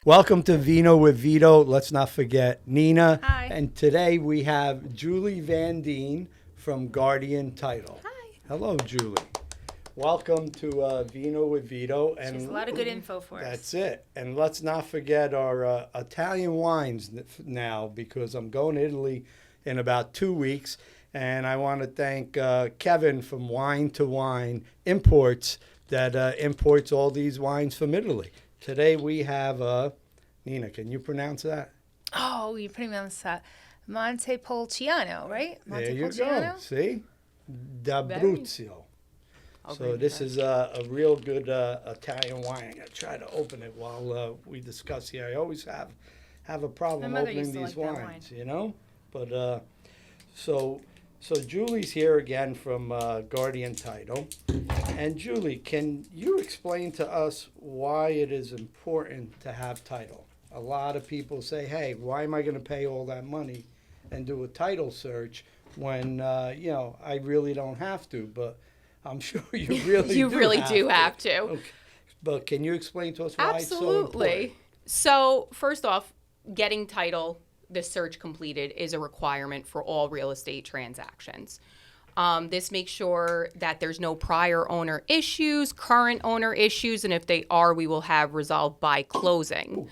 Welcome to Vino with Vito. Let's not forget Nina. Hi. And today we have Julie Van Deen from Guardian Title. Hi. Hello, Julie. Welcome to Vino with Vito. And there's a lot of good info for us. That's it. And let's not forget our Italian wines now, because I'm going to Italy in about 2 weeks. And I want to thank Kevin from Wine to Wine Imports that imports all these wines from Italy. Today we have, Nina, can you pronounce that? Oh, you putting me on the spot. Montepulciano, right? There you go. See? D'Abruzzo. So this is a real good Italian wine. I'm going to try to open it while we discuss here. I always have a problem opening these wines, you know? But so Julie's here again from Guardian Title. And Julie, can you explain to us why it is important to have title? A lot of people say, hey, why am I going to pay all that money and do a title search when, I really don't have to? But I'm sure you really you really do have to. Okay. But can you explain to us why it's so Absolutely. important? So first off, getting title, the search completed, is a requirement for all real estate transactions. This makes sure that there's no prior owner issues, current owner issues, and if they are, we will have resolved by closing.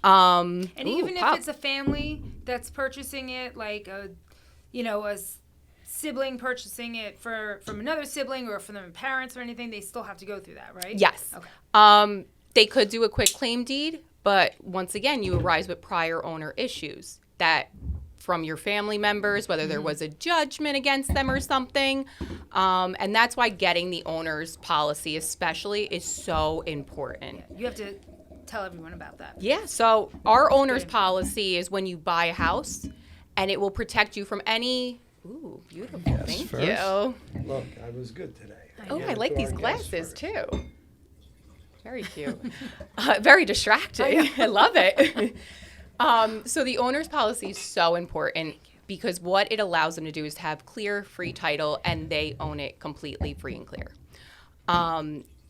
And even if it's a family that's purchasing it, like a sibling purchasing it from another sibling or from their parents or anything, they still have to go through that, right? Yes. Okay. They could do a quick claim deed, but once again, you arise with prior owner issues that from your family members, whether there was a judgment against them or something. And that's why getting the owner's policy especially is so important. Yeah, you have to tell everyone about that. Yeah, so our owner's policy is when you buy a house, and it will protect you from any... Ooh, beautiful. Yes, Thank first. you. Look, I was good today. Oh, Give I it like to these our guests glasses, first. too. Very cute. Very distracting. I love it. So the owner's policy is so important because what it allows them to do is to have clear, free title, and they own it completely free and clear.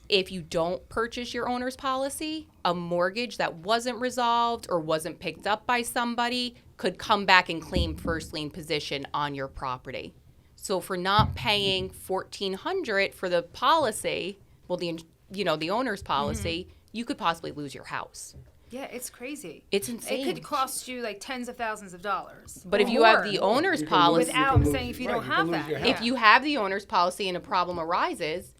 If you don't purchase your owner's policy, a mortgage that wasn't resolved or wasn't picked up by somebody could come back and claim first lien position on your property. So for not paying $1,400 for the policy, well, the owner's policy, you could possibly lose your house. Yeah, it's crazy. It's insane. It could cost you like tens of thousands of dollars. But if you have the owner's policy, without saying if you don't have that, if you have the owner's policy and a problem arises,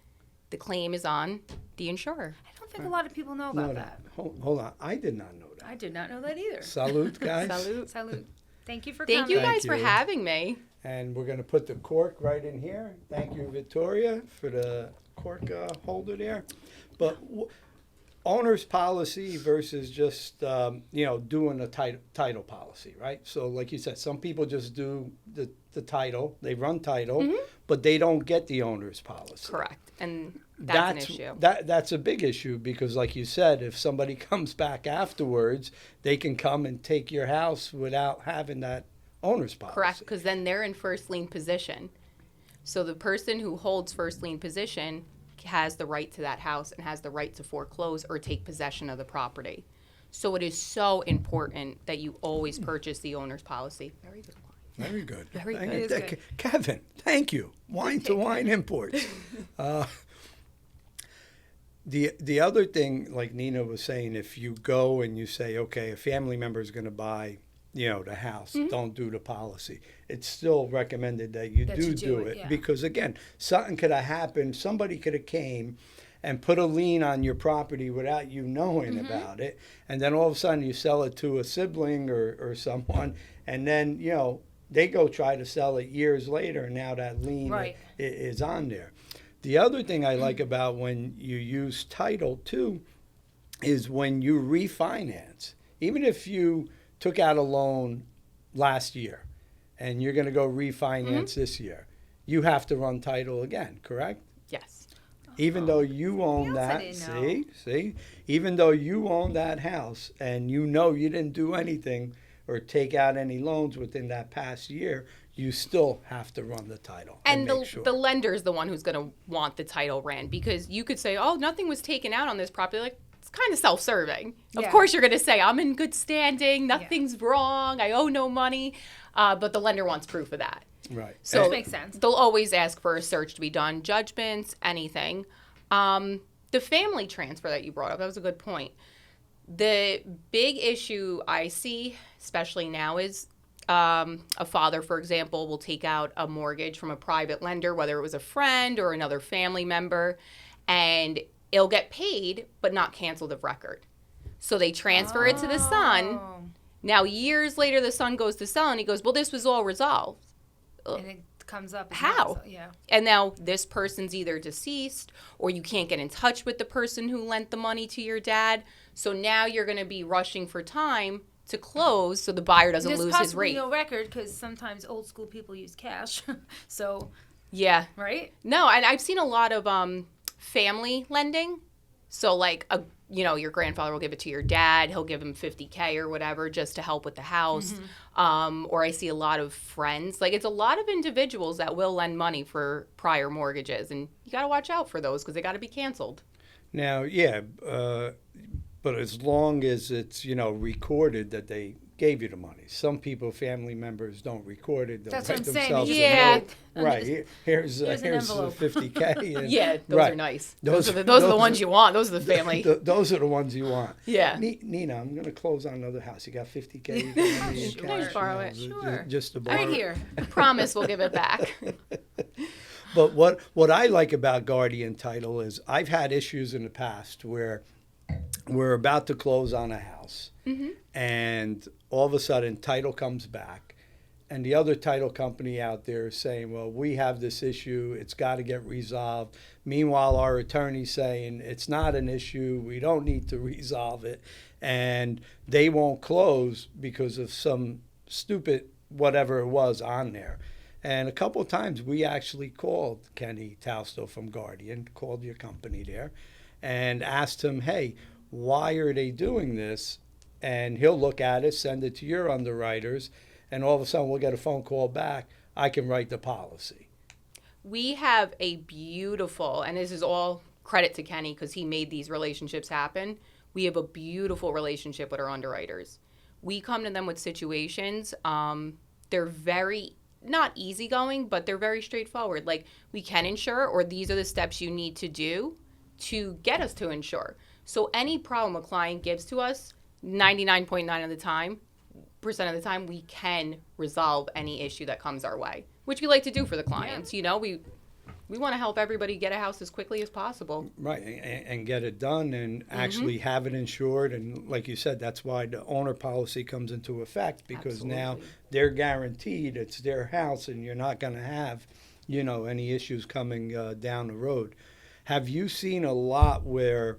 the claim is on the insurer. I don't think a lot of people know about that. Hold on. I did not know that. I did not know that either. Salute, guys. Salute. Thank you for Thank coming. you Thank guys for you. having me. And we're going to put the cork right in here. Thank you, Victoria, for the cork holder there. But owner's policy versus just, doing a title policy, right? So like you said, some people just do the title. They run title, but they don't get the owner's policy. Correct. And that's an issue. That's a big issue because, like you said, if somebody comes back afterwards, they can come and take your house without having that owner's policy. Correct, because then they're in first lien position. So the person who holds first lien position has the right to that house and has the right to foreclose or take possession of the property. So it is so important that you always purchase the owner's policy. Very good wine. Very good. Very good. It is good. Kevin, thank you. Wine to Wine Imports. The other thing, like Nina was saying, if you go and you say, okay, a family member is going to buy, the house, don't do the policy. It's still recommended that you do it yeah. because, again, something could have happened. Somebody could have came and put a lien on your property without you knowing about it. And then all of a sudden you sell it to a sibling or someone, and then, they go try to sell it years later, and now that lien is on there. The other thing I like about when you use title, too, is when you refinance. Even if you took out a loan last year and you're going to go refinance this year, you have to run title again, correct? Yes. Even though you own Yes, I that, didn't see? Even though you own that house and you didn't do anything or take out any loans within that past year, you still have to run the title. And make sure. the lender is the one who's going to want the title ran because you could say, oh, nothing was taken out on this property. Like, it's kind of self-serving. Of Yeah. course, you're going to say, I'm in good standing, nothing's wrong, I owe no money, but the lender wants proof of that. Right. So Which makes sense. they'll always ask for a search to be done, judgments, anything. The family transfer that you brought up, that was a good point. The big issue I see, especially now, is a father, for example, will take out a mortgage from a private lender, whether it was a friend or another family member, and it'll get paid but not canceled of record. So they transfer it to the son. Oh. Now, years later, the son goes to sell, and he goes, well, this was all resolved. And it comes up. as How? not- Yeah. And now this person's either deceased or you can't get in touch with the person who lent the money to your dad. So now you're going to be rushing for time to close so the buyer doesn't There's lose his possibly rate. no record because sometimes old school people use cash. So, Yeah. right? No, and I've seen a lot of family lending. So like your grandfather will give it to your dad. He'll give him $50K or whatever just to help with the house. Or I see a lot of friends. Like it's a lot of individuals that will lend money for prior mortgages, and you got to watch out for those because they got to be canceled. Now, yeah, but as long as it's, recorded that they gave you the money. Some people, family members, don't record it. They'll That's write what I'm saying. themselves a Yeah. note. Right. Here's Here's an here's envelope. 50K. And, Yeah, those right. are nice. Those- Those are the those ones are- you want. Those are the family. Those are the ones you want. Yeah. Nina, I'm going to close on another house. You got 50K? You got any in Sure. cash? Borrow it. Sure. Just to borrow Right it. here. Promise we'll give it back. But what I like about guardian title is I've had issues in the past where we're about to close on a house, and all of a sudden title comes back, and the other title company out there is saying, well, we have this issue, it's got to get resolved. Meanwhile, our attorney's saying it's not an issue, we don't need to resolve it, and they won't close because of some stupid whatever it was on there. And a couple of times we actually called Kenny Tausto from Guardian, called your company there, and asked him, hey, why are they doing this? And he'll look at it, send it to your underwriters, and all of a sudden we'll get a phone call back. I can write the policy. We have a beautiful, and this is all credit to Kenny because he made these relationships happen. We have a beautiful relationship with our underwriters. We come to them with situations. They're very, not easygoing, but they're very straightforward. Like, we can insure, or these are the steps you need to do to get us to insure. So any problem a client gives to us, 99.9% of the time, we can resolve any issue that comes our way, which we like to do for the clients. Yeah. We want to help everybody get a house as quickly as possible. Right, and get it done and actually have it insured. And like you said, that's why the owner policy comes into effect, because now Absolutely. they're guaranteed it's their house and you're not going to have, any issues coming down the road. Have you seen a lot where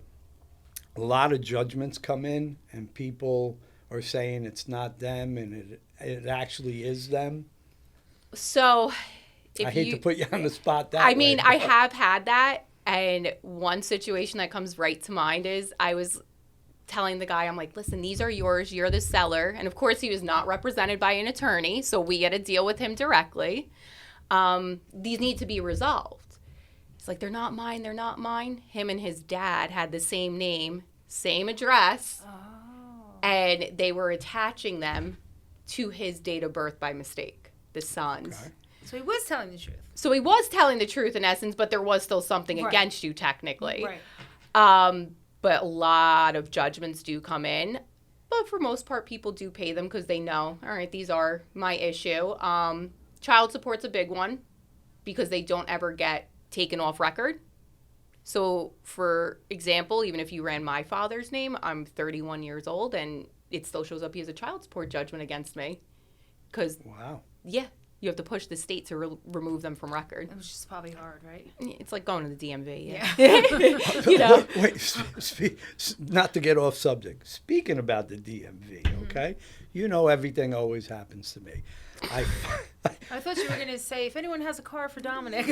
a lot of judgments come in and people are saying it's not them and it actually is them? So I hate to put you on the spot that way. I mean, I have had that. And one situation that comes right to mind is I was telling the guy, I'm like, listen, these are yours. You're the seller. And of course, he was not represented by an attorney. So we get to deal with him directly. These need to be resolved. He's like, they're not mine. They're not mine. Him and his dad had the same name, same address. And they were attaching them to his date of birth by mistake, the son's. Okay. So he was telling the truth. So he was telling the truth in essence, but there was still something Right. against you technically. Right. But a lot of judgments do come in. But for most part, people do pay them because they know, all right, these are my issue. Child support's a big one because they don't ever get taken off record. So, for example, even if you ran my father's name, I'm 31 years old, and it still shows up as a child support judgment against me. Because, Wow. yeah, you have to push the state to remove them from record. It was just probably hard, right? It's like going to the DMV. Yeah. You know? Wait, not to get off subject. Speaking about the DMV, okay? Everything always happens to me. I thought you were going to say, if anyone has a car for Dominic.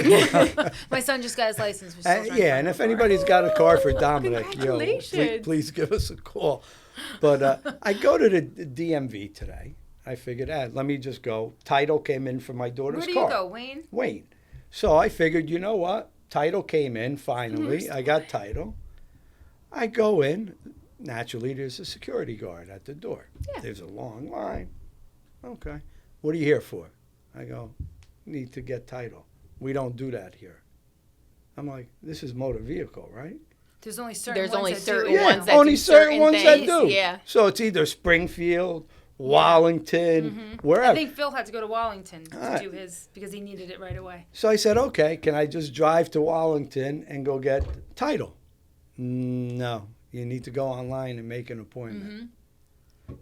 My son just got his license. We're still trying to Yeah, find and a if car. anybody's got a car for Dominic, Congratulations. please give us a call. But I go to the DMV today. I figured, let me just go. Title came in for my daughter's Where do car. you go, Wayne? Wayne. So I figured, you know what? Title came in finally. I got title. I go in. naturally there's a security guard at the door. Yeah. There's a long line. Okay. What are you here for? I go, need to get title. We don't do that here. I'm like, this is motor vehicle, right? There's only certain There's ones only that certain do it. ones that only do certain ones things. that do. Yeah. So it's either Springfield, Wallington, wherever. I think Phil had to go to Wallington to Alright. do his because he needed it right away. So I said, okay, can I just drive to Wallington and go get title? No, you need to go online and make an appointment.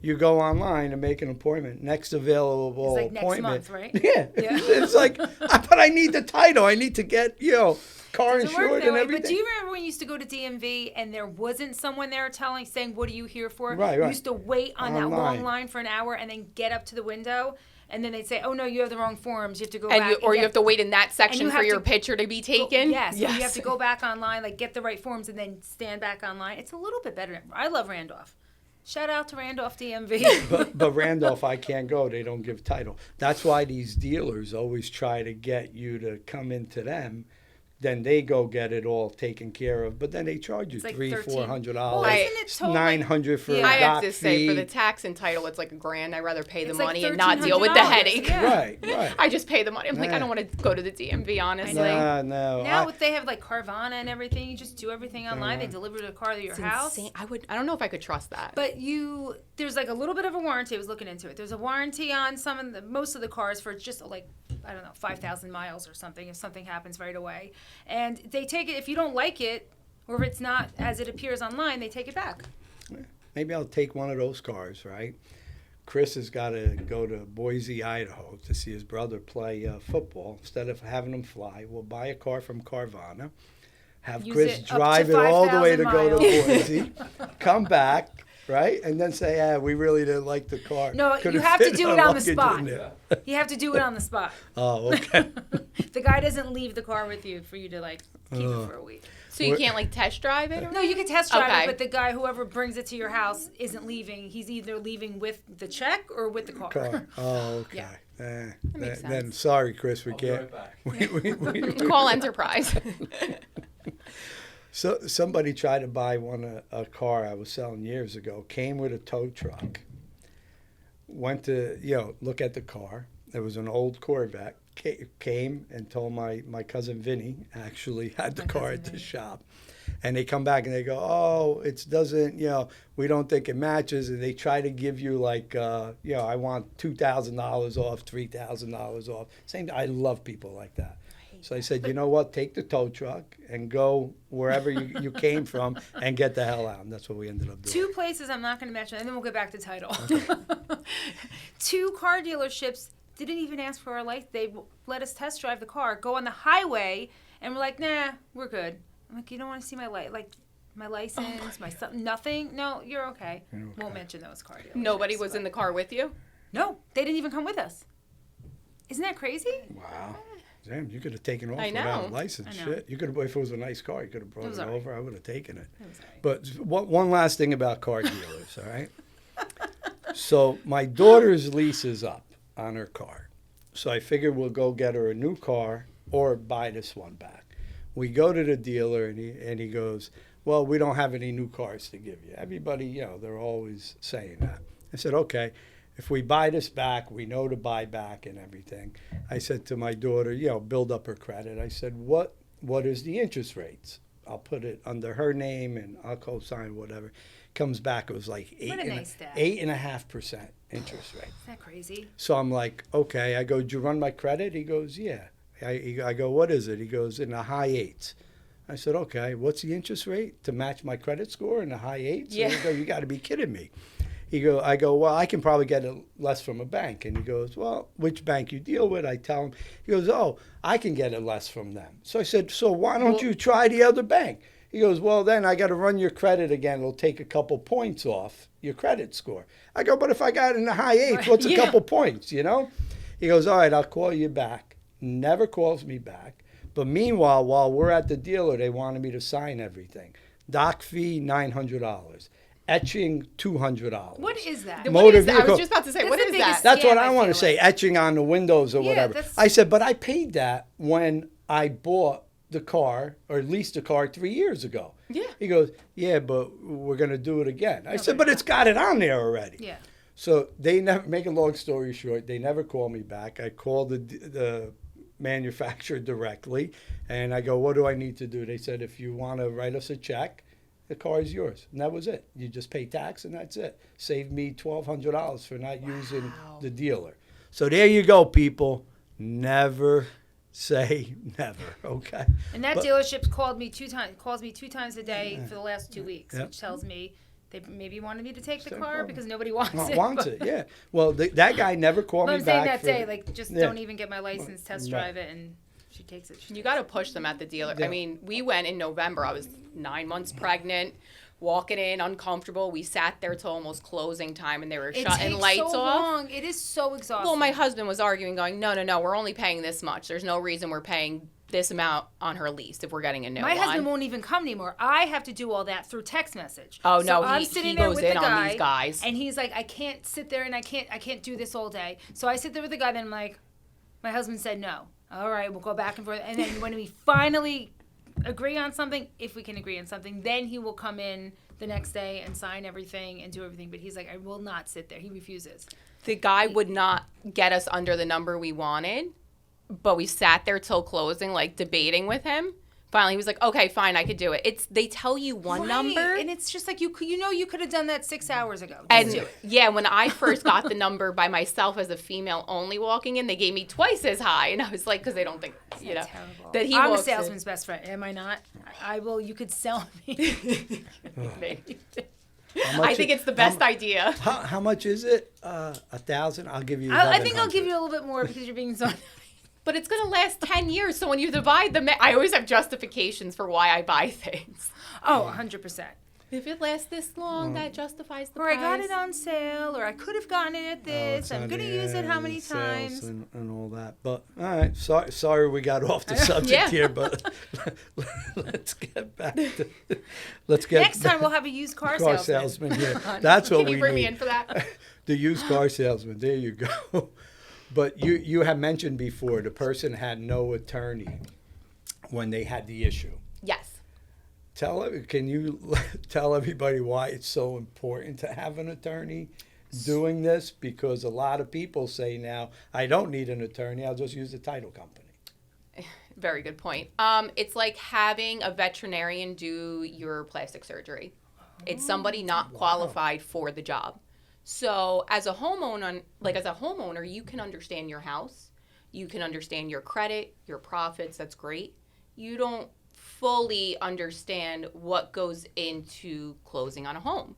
You go online and make an appointment. Next available It's like next appointment. month, right? Yeah. Yeah. It's like, but I need the title. I need to get, car Doesn't work insured that and way. everything. But do you remember when you used to go to DMV and there wasn't someone there saying, what are you here for? Right, You right. used to wait on that long Online. line for an hour and then get up to the window. And then they'd say, oh, no, you have the wrong forms. You have to go And back. you have to wait in that section you for have your to picture to be taken. Yes. You have to go back online, like get the right forms and then stand back online. It's a little bit better. I love Randolph. Shout out to Randolph DMV. But Randolph, I can't go. They don't give title. That's why these dealers always try to get you to come into them. Then they go get it all taken care of. But then they charge you It's like $300-$400. Well, isn't it totally- $900 for Yeah. a I doc have to say, for fee. the tax and title, it's like $1,000. I'd rather pay the It's like money and not deal with the $1,300, headache. yeah. Right. I just pay the money. I'm like, Yeah. I don't want to go to the DMV, honestly. know. No. Now they have like Carvana and everything. You just do everything online. They Yeah. deliver the car to your It's house. insane. I don't know if I could trust that. But there's like a little bit of a warranty. I was looking into it. There's a warranty on most of the cars for just like, I don't know, 5,000 miles or something if something happens right away. And they take it, if you don't like it, or if it's not as it appears online, they take it back. Maybe I'll take one of those cars, right? Chris has got to go to Boise, Idaho to see his brother play football. Instead of having him fly, we'll buy a car from Carvana, have Use Chris it up to drive it all the way to 5,000 go to miles. Boise, come back, right? And then say, we really didn't like the car. No, Couldn't you have to fit do our it on the luggage in spot. there." You have to do it on the spot. Oh, okay. The guy doesn't leave the car with you for you to like keep it for a week. So you can't like test drive it? Or No, you can test drive Okay. it, but the guy, whoever brings it to your house, isn't leaving. He's either leaving with the check or with the car. Car. Oh, okay. Yeah. makes Then sense. sorry, Chris, we can't. we Call Enterprise. So somebody tried to buy a car I was selling years ago. Came with a tow truck. Went to look at the car. It was an old Corvette. Came and told my cousin Vinny actually had the car at the shop, and they come back and they go, oh, it doesn't, we don't think it matches, and they try to give you like, I want $2,000 off, $3,000 off. Same. I love people like that. So I said, you know what? Take the tow truck and go wherever you came from and get the hell out. And that's what we ended up doing. Two places I'm not going to mention, and then we'll get back to title. Two car dealerships didn't even ask for our license. They let us test drive the car, go on the highway, and we're like, nah, we're good. I'm like, you don't want to see my my license, my something, nothing? No, you're okay. Won't mention those car dealerships. Nobody was in the car with you? No, they didn't even come with us. Isn't that crazy? Wow. Damn, you could have taken off I without a know. license. I know. Shit. You could have, if it was a nice car, you could have brought was it all right. over. I would have taken it. It was all right. But one last thing about car dealers, all right? So my daughter's lease is up on her car. So I figured we'll go get her a new car or buy this one back. We go to the dealer and he goes, well, we don't have any new cars to give you. Everybody, they're always saying that. I said, okay, if we buy this back, we know to buy back and everything. I said to my daughter, build up her credit. I said, what is the interest rates? I'll put it under her name and I'll co-sign whatever. Comes back, it was like What a nice dad. 8.5% interest rate. Isn't that crazy? So I'm like, okay. I go, did you run my credit? He goes, yeah. I go, what is it? He goes, in the high 8s. I said, okay, what's the interest rate to match my credit score in the high 8s? Yeah. He goes, you got to be kidding me. I go, well, I can probably get it less from a bank. And he goes, well, which bank you deal with? I tell him. He goes, oh, I can get it less from them. So I said, so why don't you try the other bank? He goes, well, then I got to run your credit again. It'll take a couple points off your credit score. I go, but if I got it in the high 8s, what's a couple points, He goes, all right, I'll call you back. Never calls me back. But meanwhile, while we're at the dealer, they wanted me to sign everything. Doc fee, $900. Etching, $200. What is that? What Motor is that? I vehicle. was just about to say, That's what the is biggest- that? That's what scam, I I want to feel say, like. etching on the windows or Yeah, whatever. that's- I said, but I paid that when I bought the car or leased the car 3 years ago. Yeah. He goes, yeah, but we're going to do it again. I said, but it's got it on there already. Yeah. So they never, make a long story short, they never called me back. I called the manufacturer directly, and I go, what do I need to do? They said, if you want to write us a check, the car is yours. And that was it. You just pay tax, and that's it. Saved me $1,200 for not using the dealer. So there you go, people. Never say never, okay? And that dealership calls me 2 times a day for the last 2 weeks, Yep. which tells me they maybe wanted me to take the car because nobody wants Well, it. wants it, yeah. Well, that guy never called But me I'm saying back. that day, like, just Yeah. don't even get my license, test drive it, and she takes it. You got to push them at the dealer. Yeah. I mean, we went in November. I was 9 months pregnant, walking in uncomfortable. We sat there till almost closing time, and they were It shutting takes lights so off. long. It is so exhausting. Well, my husband was arguing, going, no, we're only paying this much. There's no reason we're paying this amount on her lease if we're getting a new My one. husband won't even come anymore. I have to do all that through text message. Oh, So no, I'm he sitting there goes with in the on guy, these guys. and he's like, I can't sit there and I can't do this all day. So I sit there with the guy, then I'm like, my husband said no. All right, we'll go back and forth. And then when we finally agree on something, if we can agree on something, then he will come in the next day and sign everything and do everything. But he's like, I will not sit there. He refuses. The guy would not get us under the number we wanted, but we sat there till closing, like, debating with him. Finally, he was like, okay, fine, I could do it. They tell you one Right. number. And it's just like, you could have done that 6 hours ago. Just And do it. yeah, when I first got the number by myself as a female only walking in, they gave me twice as high. And I was like, because they don't think, you know, Terrible. that he I'm a walks in. salesman's best friend, am I not? I will. You could sell me. I think it's the best idea. How much is it? 1,000? I'll give you I think I'll give 1,100. you a little bit more because you're being so. But it's going to last 10 years. So when you divide I always have justifications for why I buy things. Oh, 100%. If it lasts this long, that justifies the Or price. I got it on sale, or I could have gotten it at this. I'm going to use it how many times? And all that. But, all right, sorry we got off the subject Yeah. here, but let's get back to, Next time we'll have a used car salesman here. That's what Can we you bring need. me in for that? The used car salesman. There you go. But you have mentioned before the person had no attorney when they had the issue. Yes. Can you tell everybody why it's so important to have an attorney doing this? Because a lot of people say now, I don't need an attorney, I'll just use the title company. Very good point. It's like having a veterinarian do your plastic surgery. It's somebody not qualified for the job. So as a homeowner, you can understand your house. You can understand your credit, your profits. That's great. You don't fully understand what goes into closing on a home.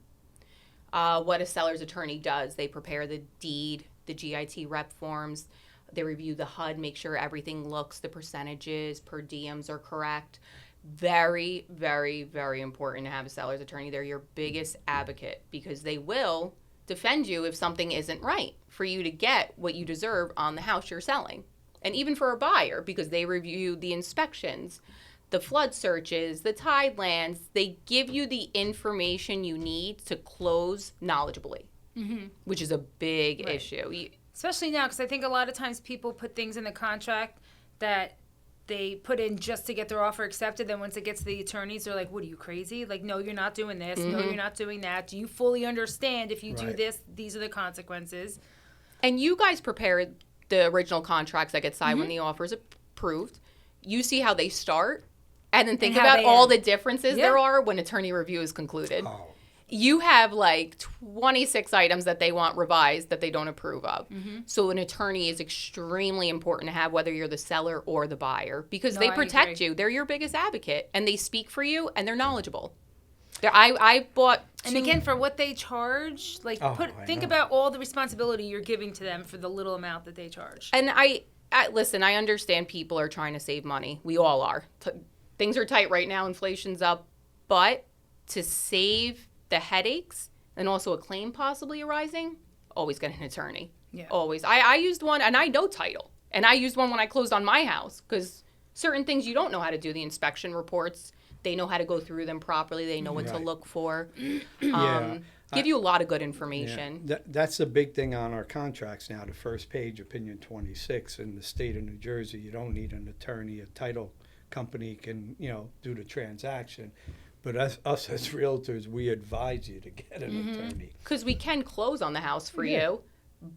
What a seller's attorney does, they prepare the deed, the GIT rep forms, they review the HUD, make sure everything looks, the percentages, per diems are correct. Very, very, very important to have a seller's attorney. They're your biggest advocate because they will defend you if something isn't right for you to get what you deserve on the house you're selling. And even for a buyer, because they review the inspections, the flood searches, the tide lands, they give you the information you need to close knowledgeably, which is a big issue. Especially now, because I think a lot of times people put things in the contract that they put in just to get their offer accepted. Then once it gets to the attorneys, they're like, what, are you crazy? Like, no, you're not doing this. No, you're not doing that. Do you fully understand if you do Right. this, these are the consequences? And you guys prepare the original contracts that get signed when the offer is approved. You see how they start, and then think And how about they all end. the differences Yeah. there are when attorney review is concluded. Oh. You have like 26 items that they want revised that they don't approve of. So an attorney is extremely important to have, whether you're the seller or the buyer, because No, they I protect agree. you. They're your biggest advocate, and they speak for you, and they're knowledgeable. I bought And again, for what they charge, like I think know. about all the responsibility you're giving to them for the little amount that they charge. And I listen, I understand people are trying to save money. We all are. Things are tight right now. Inflation's up. But to save the headaches and also a claim possibly arising, always get an attorney. Yeah. Always. I used one, and I know title. And I used one when I closed on my house because certain things you don't know how to do. The inspection reports, they know how to go through them properly. They know what to Right. look for. Yeah. Give you a lot of good Yeah. information. That's the big thing on our contracts now. The first page, opinion 26, in the state of New Jersey, you don't need an attorney, a title company can, do the transaction. But us as realtors, we advise you to get an attorney. Because we can close on the house for Yeah. you,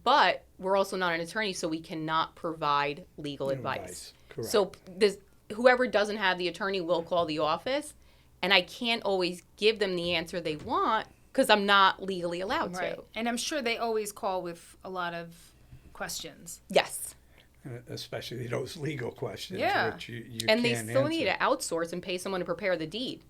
but we're also not an attorney, so we cannot provide legal advice. Correct. So whoever doesn't have the attorney will call the office, and I can't always give them the answer they want because I'm not legally allowed Right. to. And I'm sure they always call with a lot of questions. Yes. Especially those legal questions, Yeah. which you And can't they still answer. need to outsource and pay someone to prepare the deed.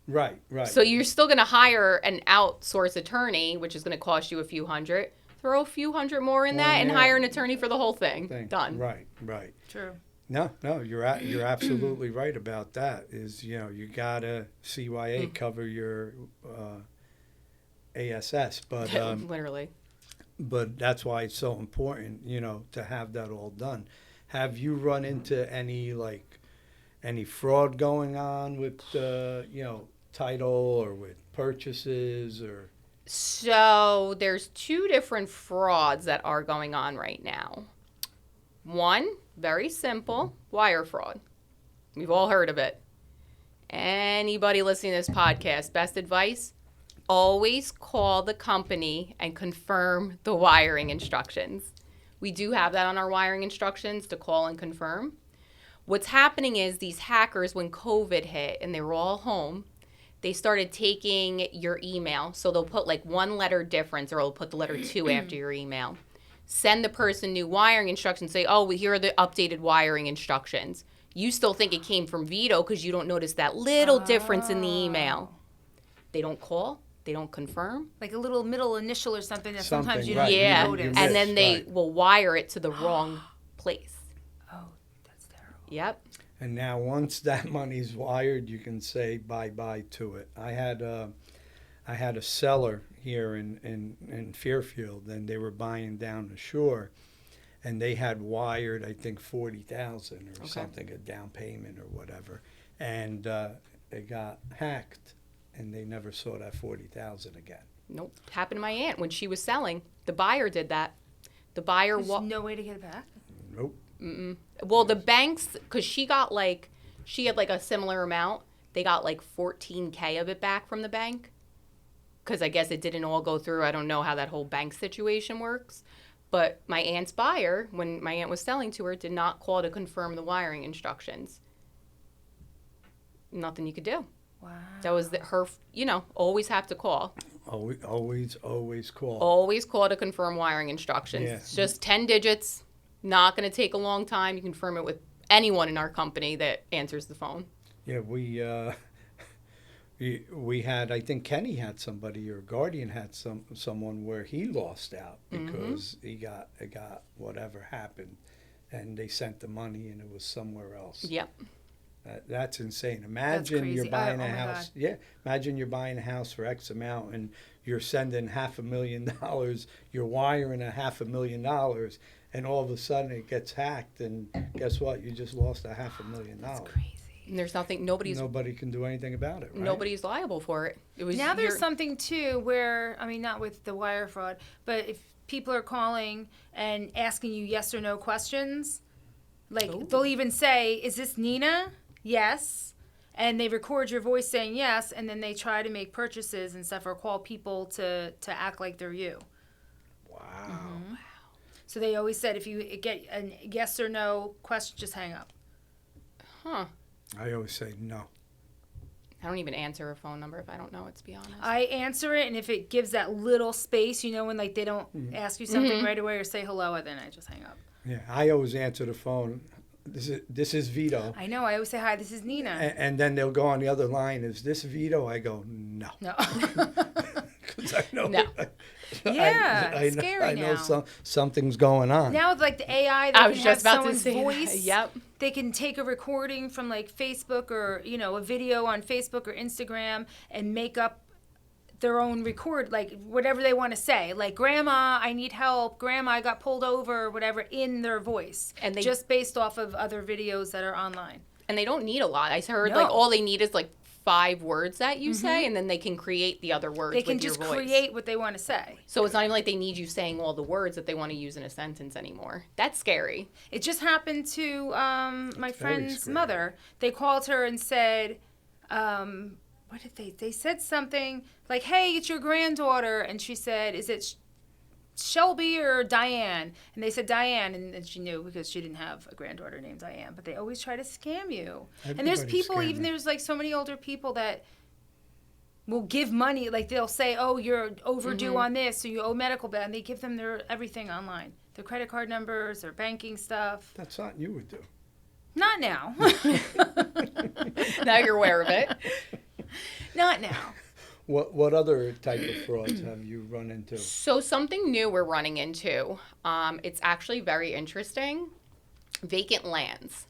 Right. So you're still going to hire an outsource attorney, which is going to cost you a few hundred. Throw a few hundred more in that and yeah. hire an attorney for the whole thing. Thing. Done. Right. True. No, you're absolutely right about that. Is you gotta CYA cover your ASS, but Literally. but that's why it's so important, to have that all done. Have you run into any fraud going on with title or with purchases or? So there's two different frauds that are going on right now. One, very simple, wire fraud. We've all heard of it. Anybody listening to this podcast, best advice, always call the company and confirm the wiring instructions. We do have that on our wiring instructions to call and confirm. What's happening is these hackers, when COVID hit and they were all home, they started taking your email. So they'll put one letter difference, or they'll put the letter 2 after your email. Send the person new wiring instructions. Say, oh, well, here are the updated wiring instructions. You still think it came from Vito because you don't notice that little difference in the email. They don't call. They don't confirm. Like a little middle initial or something that Something, sometimes you right. don't Yeah, even notice. and then they right. will wire it to the wrong place. Oh, that's terrible. Yep. And now once that money's wired, you can say bye-bye to it. I had a seller here in Fairfield, and they were buying down the shore, and they had wired, I think, $40,000 or something, a down payment or whatever, and they got hacked, and they never saw that $40,000 again. Nope. Happened to my aunt when she was selling. The buyer did that. The buyer There's no way to get it back? Nope. Well, the banks, because she had a similar amount. They got $14K of it back from the bank. Because I guess it didn't all go through. I don't know how that whole bank situation works. But my aunt's buyer, when my aunt was selling to her, did not call to confirm the wiring instructions. Nothing you could do. Wow. That was her, always have to call. Always call. Always call to confirm wiring instructions. Yeah. It's just 10 digits. Not going to take a long time. You can confirm it with anyone in our company that answers the phone. Yeah, we had, I think Kenny had somebody, or Guardian had someone where he lost out because he got whatever happened, and they sent the money and it was somewhere else. Yep. That's insane. Imagine you're crazy. buying Oh a my house. God. Yeah, imagine you're buying a house for X amount and you're sending $500,000. You're wiring $500,000, and all of a sudden it gets hacked, and guess what? You just lost $500,000. That's crazy. And there's nobody can do anything about it. Right? nobody's liable for it. It was Now there's something too where, I mean, not with the wire fraud, but if people are calling and asking you yes or no questions, they'll even say, is this Nina? Yes. And they record your voice saying yes, and then they try to make purchases and stuff, or call people to act like they're you. Wow. So they always said, if you get a yes or no question, just hang up. Huh. I always say no. I don't even answer a phone number if I don't know it, to be honest. I answer it, and if it gives that little space, when they don't ask you something right away or say hello, then I just hang up. Yeah, I always answer the phone. This is Vito. I know. I always say, hi, this is Nina. And then they'll go on the other line. Is this Vito? I go, no. No. 'Cause I know. No. Yeah, I it's scary I know now. something's going on. Now with the AI, they I can was have just about to someone's say that. voice. Yep. They can take a recording from Facebook or a video on Facebook or Instagram and make up their own record, whatever they want to say, Grandma, I need help. Grandma, I got pulled over, or whatever, in their voice, And they just based off of other videos that are online. And they don't need a lot. I heard No. all they need is 5 words that you say, and then they can create the other words They can with your just voice. create what they want to say. So it's not even like they need you saying all the words that they want to use in a sentence anymore. That's scary. It just happened to my friend's scary. mother. They called her and said, what did they said something like, hey, it's your granddaughter. And she said, is it Shelby or Diane? And they said Diane, and she knew because she didn't have a granddaughter named Diane. But they always try to scam you. And there's Everybody's people, even scamming. there's like so many older people that will give money. Like they'll say, oh, you're overdue on this, so you owe medical bill. And they give them their everything online. Their credit card numbers, their banking stuff. That's something you would do. Not now. Now you're aware of it. Not now. What other type of frauds have you run into? So something new we're running into. It's actually very interesting. Vacant lands.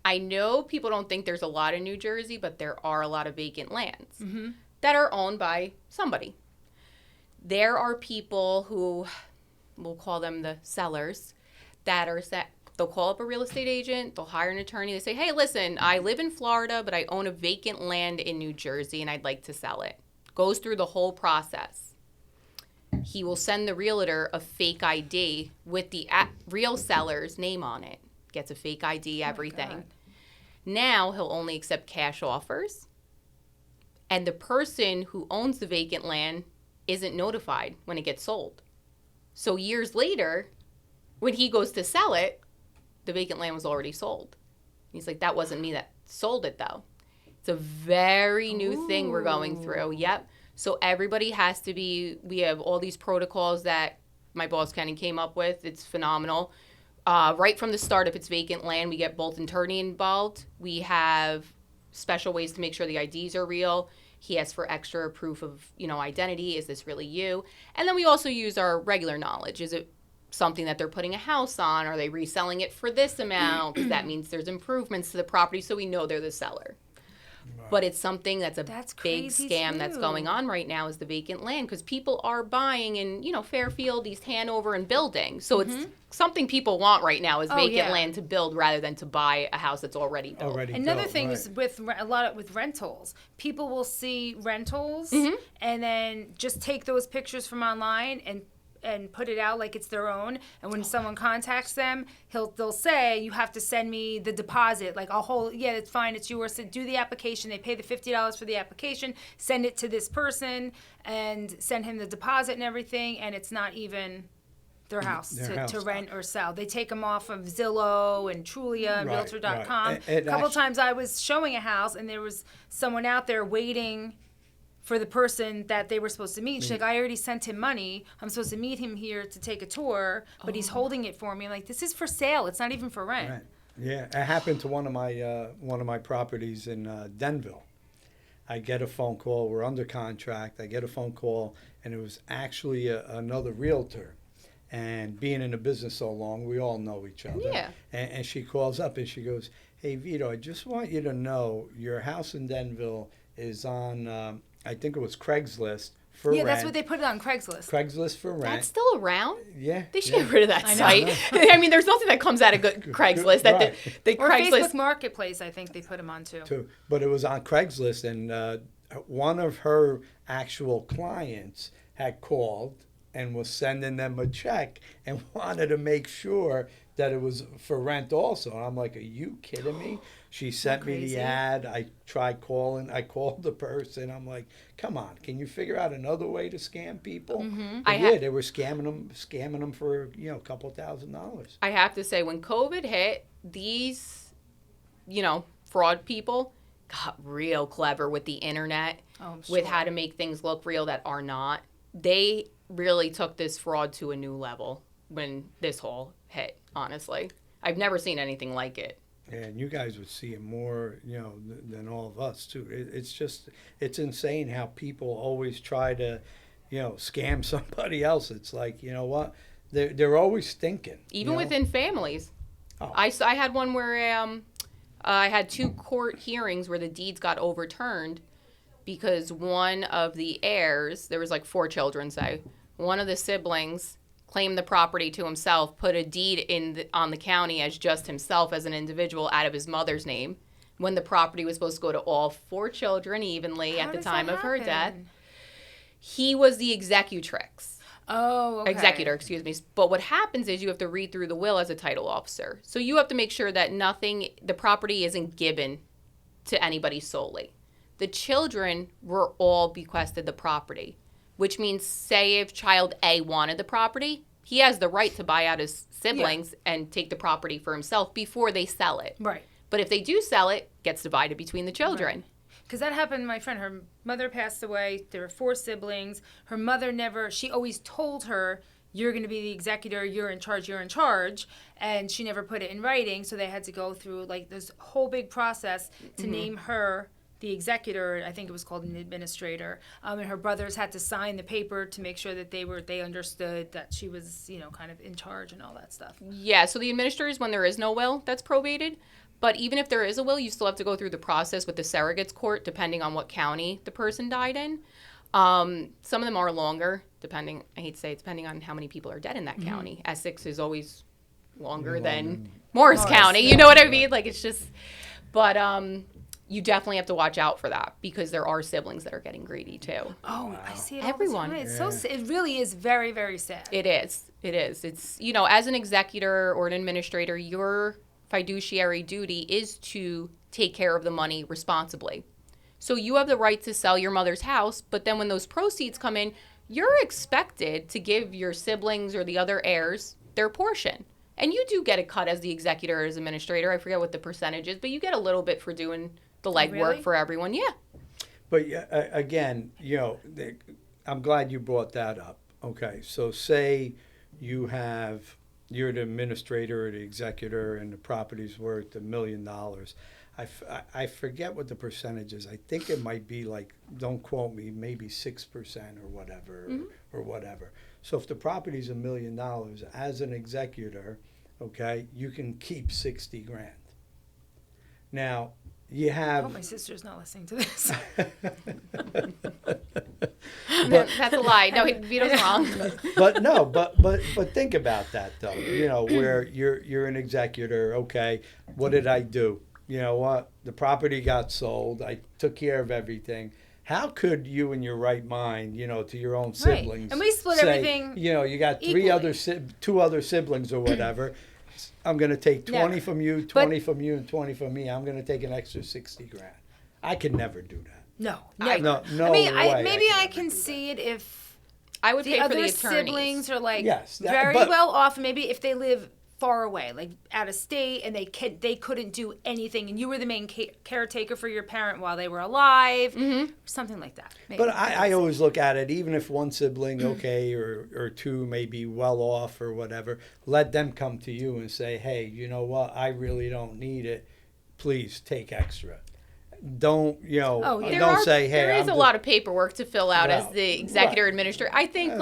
I know people don't think there's a lot in New Jersey, but there are a lot of vacant lands that are owned by somebody. There are people who, we'll call them the sellers, that are they'll call up a real estate agent, they'll hire an attorney, they say, hey, listen, I live in Florida, but I own a vacant land in New Jersey and I'd like to sell it. Goes through the whole process. He will send the realtor a fake ID with the real seller's name on it. Gets a fake ID, everything. God. Now he'll only accept cash offers. And the person who owns the vacant land isn't notified when it gets sold. So years later, when he goes to sell it, the vacant land was already sold. He's like, that wasn't me that sold it, though. It's a very new thing we're going through. Yep. So everybody has to be, we have all these protocols that my boss Kenny came up with. It's phenomenal. Right from the start, if it's vacant land, we get both an attorney involved. We have special ways to make sure the IDs are real. He asks for extra proof of, identity. Is this really you? And then we also use our regular knowledge. Is it something that they're putting a house on? Are they reselling it for this amount? Because that means there's improvements to the property, so we know they're the seller. But it's something that's a That's big crazy, scam that's too. going on right now is the vacant land, because people are buying in, Fairfield, East Hanover, and building. So it's something people want right now is vacant yeah. land to build rather than to buy a house that's already built. Another built, thing right. is with with rentals. People will see rentals and then just take those pictures from online and put it out like it's their own. And when someone contacts them, they'll say, you have to send me the deposit. Like it's fine, it's yours. So do the application. They pay the $50 for the application, send it to this person, and send him the deposit and everything. And it's not even their house, to rent or sell. They take them off of Zillow and Trulia and Right, Realtor.com. right. A couple times I was showing a house and there was someone out there waiting for the person that they were supposed to meet. She's like, I already sent him money. I'm supposed to meet him here to take a tour, but he's holding it for me. I'm like, this is for sale. It's not even for rent. Right. Yeah, it happened to one of my properties in Denville. I get a phone call. We're under contract. I get a phone call, and it was actually another realtor. And being in the business so long, we all know each other. Yeah. And she calls up and she goes, hey, Vito, I just want you to know your house in Denville is on, I think it was Craigslist for rent. Yeah, that's what they put it on Craigslist. Craigslist for rent. That's still around? Yeah. They should yeah. get rid of that site. I mean, there's nothing that comes out of good Craigslist. That Right. the Or Craigslist. Facebook Marketplace, I think they put them on too. But it was on Craigslist, and one of her actual clients had called and was sending them a check and wanted to make sure that it was for rent also. And I'm like, are you kidding me? She sent me crazy? the ad. I tried calling. I called the person. I'm like, come on, can you figure out another way to scam people? They were scamming them for a couple $1,000s. I have to say, when COVID hit, these, fraud people got real clever with the internet, with how to make things look real that are not. They really took this fraud to a new level when this whole hit, honestly. I've never seen anything like it. And you guys would see it more, than all of us too. It's insane how people always try to, scam somebody else. It's like, you know what? They're always thinking. Even within families. Oh. I had one where I had 2 court hearings where the deeds got overturned because one of the heirs, there was like 4 children, say, one of the siblings claimed the property to himself, put a deed on the county as just himself as an individual out of his mother's name, when the property was supposed to go to all 4 children evenly How at the does time that of her death. happen? He was the executrix. Oh, okay. Executor, excuse me. But what happens is you have to read through the will as a title officer. So you have to make sure that the property isn't given to anybody solely. The children were all bequested the property, which means, say if child A wanted the property, he has the right to buy out his siblings and take the property for himself before they sell it. Right. But if they do sell it, it gets divided between the children. Because that happened to my friend. Her mother passed away. There were 4 siblings. Her mother she always told her, you're going to be the executor, you're in charge. And she never put it in writing. So they had to go through like this whole big process to name her the executor. I think it was called an administrator. And her brothers had to sign the paper to make sure that they understood that she was, kind of in charge and all that stuff. Yeah, so the administrator is when there is no will that's probated. But even if there is a will, you still have to go through the process with the surrogates court, depending on what county the person died in. Some of them are longer, depending on how many people are dead in that county. Essex is always longer than Morris County. You know what I mean? Like, it's just, but you definitely have to watch out for that because there are siblings that are getting greedy too. Oh, wow. I see it Everyone. all the time. It's it really is very, very sad. It is. It's, as an executor or an administrator, your fiduciary duty is to take care of the money responsibly. So you have the right to sell your mother's house, but then when those proceeds come in, you're expected to give your siblings or the other heirs their portion. And you do get a cut as the executor or as administrator. I forget what the percentage is, but you get a little bit for doing the legwork for everyone. Yeah. But again, I'm glad you brought that up. Okay, so say you're the administrator or the executor and the property's worth $1 million. I forget what the percentage is. I think it might be like, don't quote me, maybe 6% or whatever, or whatever. So if the property's $1 million, as an executor, okay, you can keep 60 grand. Now, you have. I hope my sister's not listening to this. That's a lie. No, Vito's wrong. But think about that though. Where you're an executor. Okay, what did I do? You know what? The property got sold. I took care of everything. How could you, in your right mind, to your own siblings, right. And we split say, everything. You got equally. 2 other siblings or whatever. I'm going to take 20 from you, 20 from you, and 20 from me. I'm going to take an extra 60 grand. I could never do that. No, never. No I mean, way. Maybe I can see it if I would the pay for other the attorneys. siblings are like but well off. Maybe if they live far away, like out of state, and they couldn't do anything, and you were the main caretaker for your parent while they were alive, something like that. Maybe. But I always look at it, even if one sibling, okay, or 2 may be well off or whatever, let them come to you and say, hey, you know what, I really don't need it. Please take extra. Don't, don't say, hey, there is a lot of paperwork to fill out as the executor administrator. I think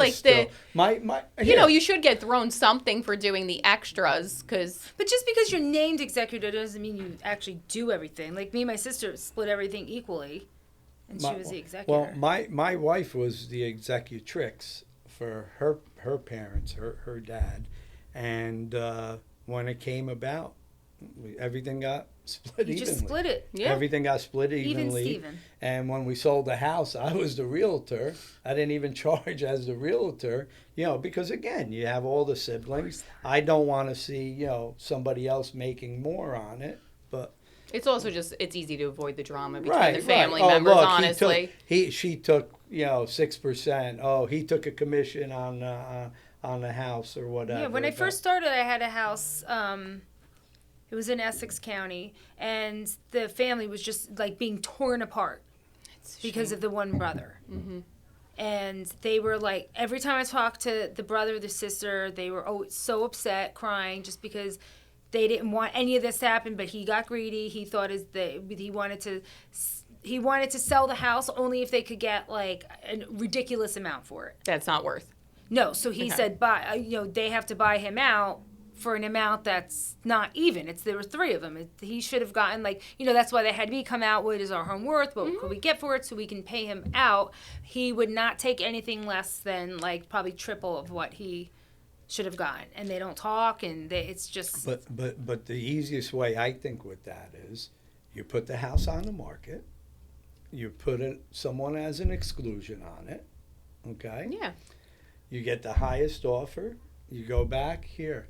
you should get thrown something for doing the extras But just because you're named executor doesn't mean you actually do everything. Like me and my sister split everything equally, and she was the executor. Well, my wife was the executrix for her parents, her dad, and when it came about, everything got split evenly. You just split it. Yeah. Everything got split evenly. Even Steven. And when we sold the house, I was the realtor. I didn't even charge as the realtor, because again, you have all the siblings. I don't want to see, somebody else making more on it, but it's also it's easy to avoid the drama between the family members, look, honestly. She took 6%. Oh, he took a commission on the house or whatever. Yeah, when I first started, I had a house. It was in Essex County, and the family was just like being torn apart because of the one brother. Mm-hmm. And they were like, every time I talked to the brother or the sister, they were always so upset, crying, just because they didn't want any of this to happen. But he got greedy. He thought he wanted to sell the house only if they could get like a ridiculous amount for it. That's not worth. No, so he said, they have to buy him out for an amount that's not even. There were 3 of them. He should have gotten that's why they had me come out. What is our home worth? What could we get for it so we can pay him out? He would not take anything less than probably triple of what he should have gotten. And they don't talk, and it's just. But the easiest way I think with that is You put the house on the market. You put someone as an exclusion on it. Okay? Yeah. You get the highest offer. You go back here.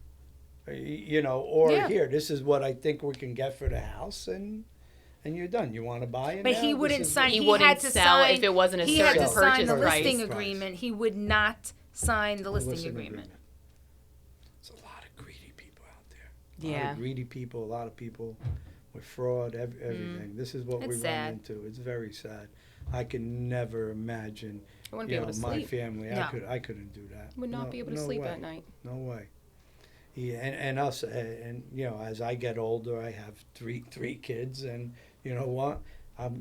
Or Yeah. here, this is what I think we can get for the house, and you're done. You want to buy it But now? he This wouldn't is sign. what- He He wouldn't had to sell sign. if it wasn't a He had to certain sign the purchase price. listing Price. agreement. He would not sign the listing Listing agreement. There's a lot of greedy people out there. A lot Yeah. of greedy people, a lot of people with fraud, everything. This is what we It's run sad. into. It's very sad. I can never imagine, I wouldn't be able to my sleep. family. No. I couldn't do that. Would not No- be able to no sleep way. at night. No way. Yeah, and us, and as I get older, I have three kids, and you know what?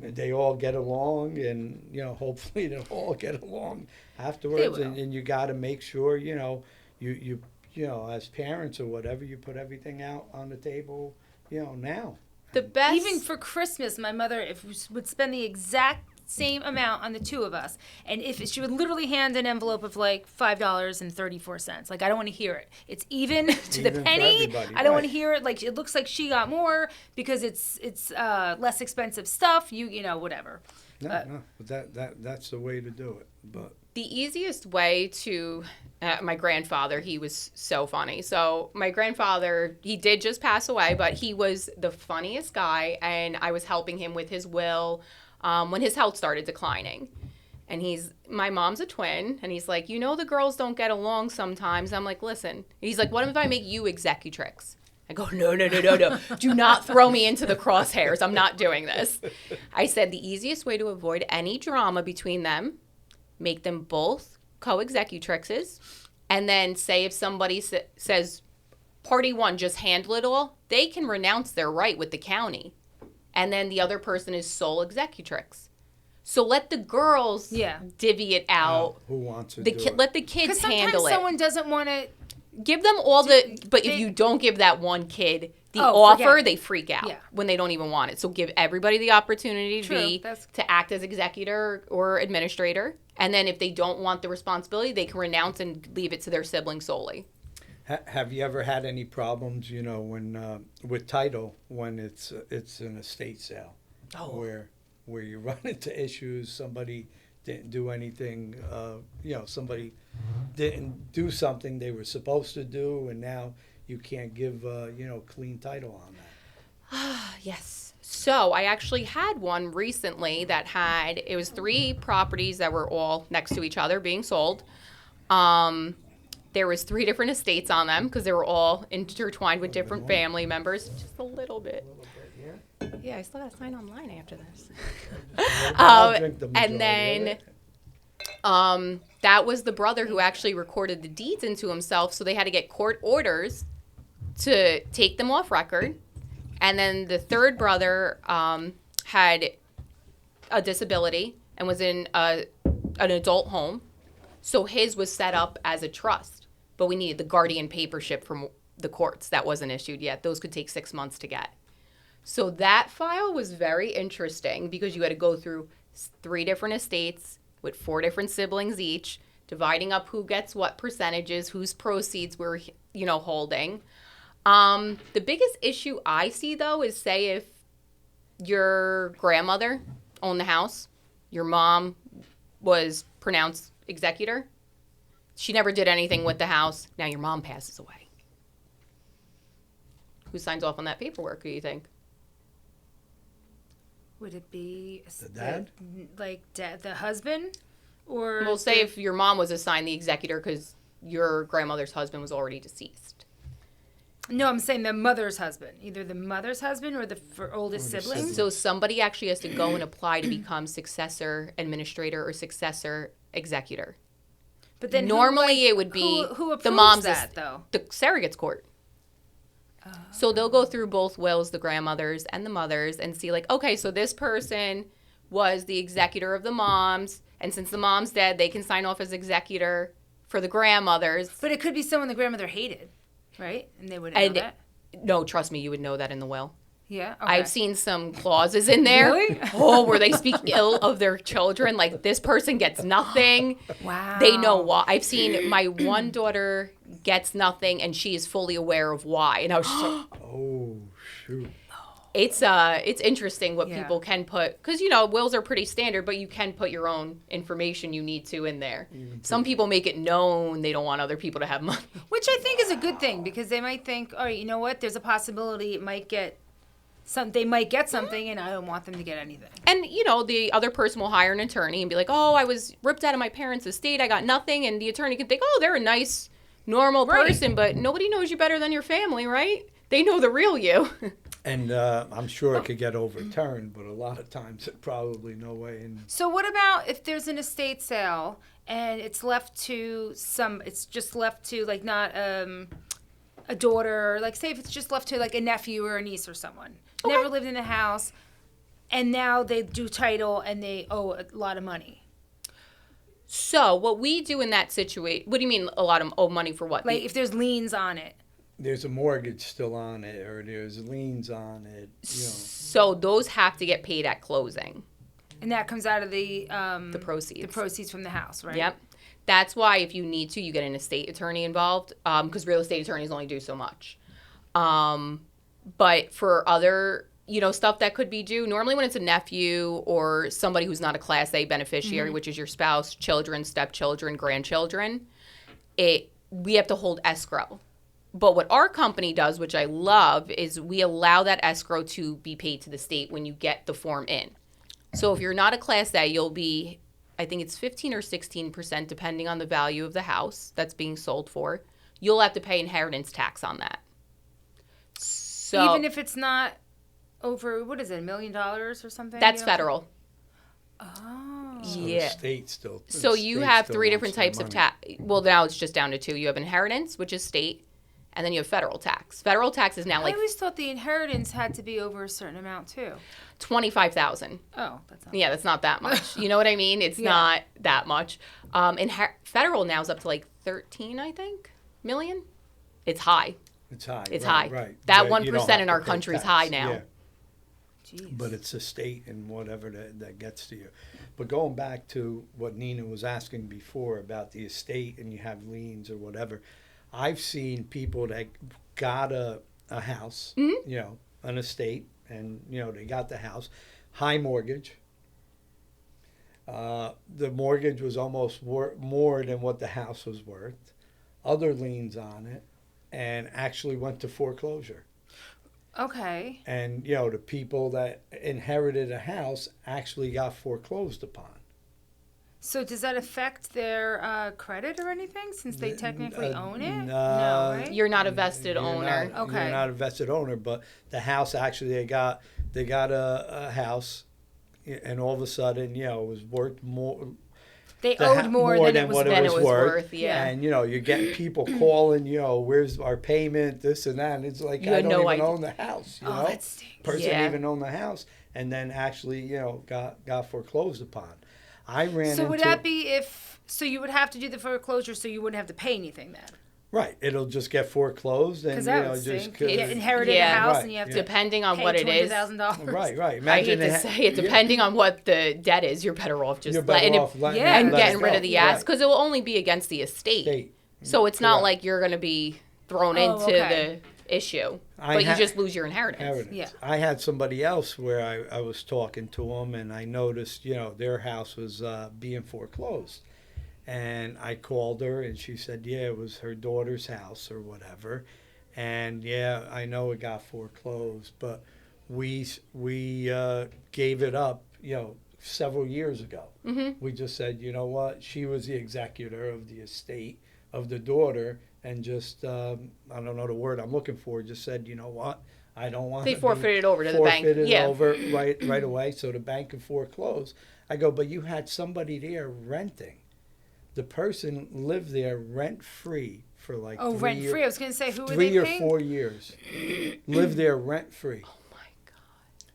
They all get along, and hopefully they'll all get along afterwards. will. And you got to make sure you as parents or whatever, you put everything out on the table, now. The best. Even for Christmas, my mother would spend the exact same amount on the two of us, and if she would literally hand an envelope of like $5.34. Like, I don't want to hear it. It's even to Even the for penny. everybody, I don't want to right. hear it. Like, it looks like she got more because it's less expensive stuff. Whatever. No, but that's the way to do it. But the easiest way to my grandfather, he was so funny. So my grandfather, he did just pass away, but he was the funniest guy, and I was helping him with his will when his health started declining. And my mom's a twin, and he's like, the girls don't get along sometimes. I'm like, listen. He's like, what if I make you executrix? I go, no. Do not throw me into the crosshairs. I'm not doing this. I said the easiest way to avoid any drama between them, make them both co-executrixes, and then say if somebody says, party one, just handle it all, they can renounce their right with the county. And then the other person is sole executrix. So let the girls divvy it out. who wants to do it? Let the kids Because sometimes handle it. someone doesn't want to. Give them all but if you don't give that one kid the forget offer, it. they freak out Yeah. when they don't even want it. So give everybody the opportunity True, to act as executor or administrator. And then if they don't want the responsibility, they can renounce and leave it to their sibling solely. Have you ever had any problems, when with title when it's an estate sale, where you run into issues? Somebody didn't do anything, somebody didn't do something they were supposed to do, and now you can't give clean title on that. Yes. So I actually had one recently it was 3 properties that were all next to each other being sold. There was 3 different estates on them because they were all intertwined with different family members. Just a little bit. Yeah, I still got to sign online after this. I'll drink the majority And then of it. that was the brother who actually recorded the deeds into himself, so they had to get court orders to take them off record. And then the third brother had a disability and was in an adult home, so his was set up as a trust. But we needed the guardian papership from the courts. That wasn't issued yet. Those could take 6 months to get. So that file was very interesting because you had to go through 3 different estates with 4 different siblings each, dividing up who gets what percentages, whose proceeds we're, holding. The biggest issue I see, though, is say if your grandmother owned the house, your mom was pronounced executor, she never did anything with the house, now your mom passes away. Who signs off on that paperwork, do you think? Would it be The dad? The husband, or Well, say if your mom was assigned the executor because your grandmother's husband was already deceased. No, I'm saying the mother's husband, either the mother's husband or the oldest sibling. So somebody actually has to go and apply to become successor administrator or successor executor. But then Normally it would be who approves the mom's that though? the surrogate's court. So they'll go through both wills, the grandmothers and the mothers, and see like, okay, so this person was the executor of the moms, and since the mom's dead, they can sign off as executor for the grandmothers. But it could be someone the grandmother hated, right? And they wouldn't know that. No, trust me, you would know that in the will. Yeah, okay. I've seen some clauses in there. Really? Where they speak ill of their children, like this person gets nothing. Wow. They know why. I've seen my one daughter gets nothing, and she is fully aware of why. And I was just like, Oh, shoot. It's interesting what Yeah. people can put, because, you know, wills are pretty standard, but you can put your own information you need to in there. Some people make it known they don't want other people to have money. Which I think is a good thing, because they might think, all right, you know what? There's a possibility it might get they might get something, and I don't want them to get anything. And, you know, the other person will hire an attorney and be like, oh, I was ripped out of my parents' estate, I got nothing. And the attorney can think, oh, they're a nice, normal Right. person, but nobody knows you better than your family, right? They know the real you. And I'm sure it could get overturned, but a lot of times it probably no way. And So what about if there's an estate sale and it's just left to like not a daughter, like say if it's just left to like a nephew or a niece or someone, never lived in the house, and now they do title and they owe a lot of money. So what we do in that situation, what do you mean a lot of money for what? Like if there's liens on it. there's a mortgage still on it, or there's liens on it, you know. So those have to get paid at closing. And that comes out of the proceeds. The proceeds from the house, right? Yep. That's why if you need to, you get an estate attorney involved, because real estate attorneys only do so much. But for other, you know, stuff that could be due, normally when it's a nephew or somebody who's not a Class A beneficiary, which is your spouse, children, stepchildren, grandchildren, we have to hold escrow. But what our company does, which I love, is we allow that escrow to be paid to the state when you get the form in. So if you're not a Class A, you'll be, I think it's 15 or 16%, depending on the value of the house that's being sold for. You'll have to pay inheritance tax on that. So Even if it's not over, what is it, $1 million or something? that's You know? federal. Oh. So Yeah. the state still. So the you state have still 3 wants different their types of money. tax. Well, now it's just down to 2. You have inheritance, which is state, and then you have federal tax. Federal tax is now I like always thought the inheritance had to be over a certain amount too. $25,000. Oh, that's not. Yeah, that's not that much. You know what I mean? It's Yeah. not that much. Federal now is up to like 13, I think, million. It's high. It's high. It's right, high. Right. That But you don't 1% have in to our pay country is tax. high now. Yeah. Jeez. But it's the state and whatever that gets to you. But going back to what Nina was asking before about the estate and you have liens or whatever, I've seen people that got a house, you know, an estate, and, you know, they got the house, high mortgage. The mortgage was almost more than what the house was worth, other liens on it, and actually went to foreclosure. Okay. And, you know, the people that inherited a house actually got foreclosed upon. So does that affect their credit or anything, since they technically own it? no, right? You're not a vested You're owner. not- Okay. You're not a vested owner, but the house actually, they got a house, and all of a sudden, you know, it was worth more. They the owed ha- more more than than it was what it Than worth. it was worth, yeah. And, you know, you're getting people calling, you know, where's our payment, this and that. And it's like, You I had don't no even idea. own the house, you Oh, know. that stinks. Person Yeah. didn't even own the house, and then actually, you know, got foreclosed upon. I ran So into would that be if? So you would have to do the foreclosure, so you wouldn't have to pay anything then, right. It'll just get foreclosed, and because you that know, would just stink. You get inherited Yeah. a house Right, and you have yeah. to Depending on pay what it is. $200,000. right. I hate Imagine to say it, depending on what the debt is, you're better off just You're better letting off it letting Yeah. it- and let it getting rid go. of the Right. ass, because it will only be against the estate. State. So it's not Correct. like you're going to be thrown Oh, into okay. the issue, I but you ha- just lose your inheritance. Inheritance. Yeah. I had somebody else where I was talking to them, and I noticed, you know, their house was being foreclosed. And I called her, and she said, yeah, it was her daughter's house or whatever. And, yeah, I know it got foreclosed, but we gave it up, you know, several years ago. Mm-hmm. We just said, you know what, she was the executor of the estate of the daughter, and just, I don't know the word I'm looking for, just said, you know what, I don't want They to forfeited it over to the bank. forfeited Yeah. over right away, so the bank could foreclose. I go, but you had somebody there renting. The person lived there rent-free for like Oh, 3 rent years. free. I was going to say, who were 3 they or paying? 4 years. Lived there rent-free. Oh my god!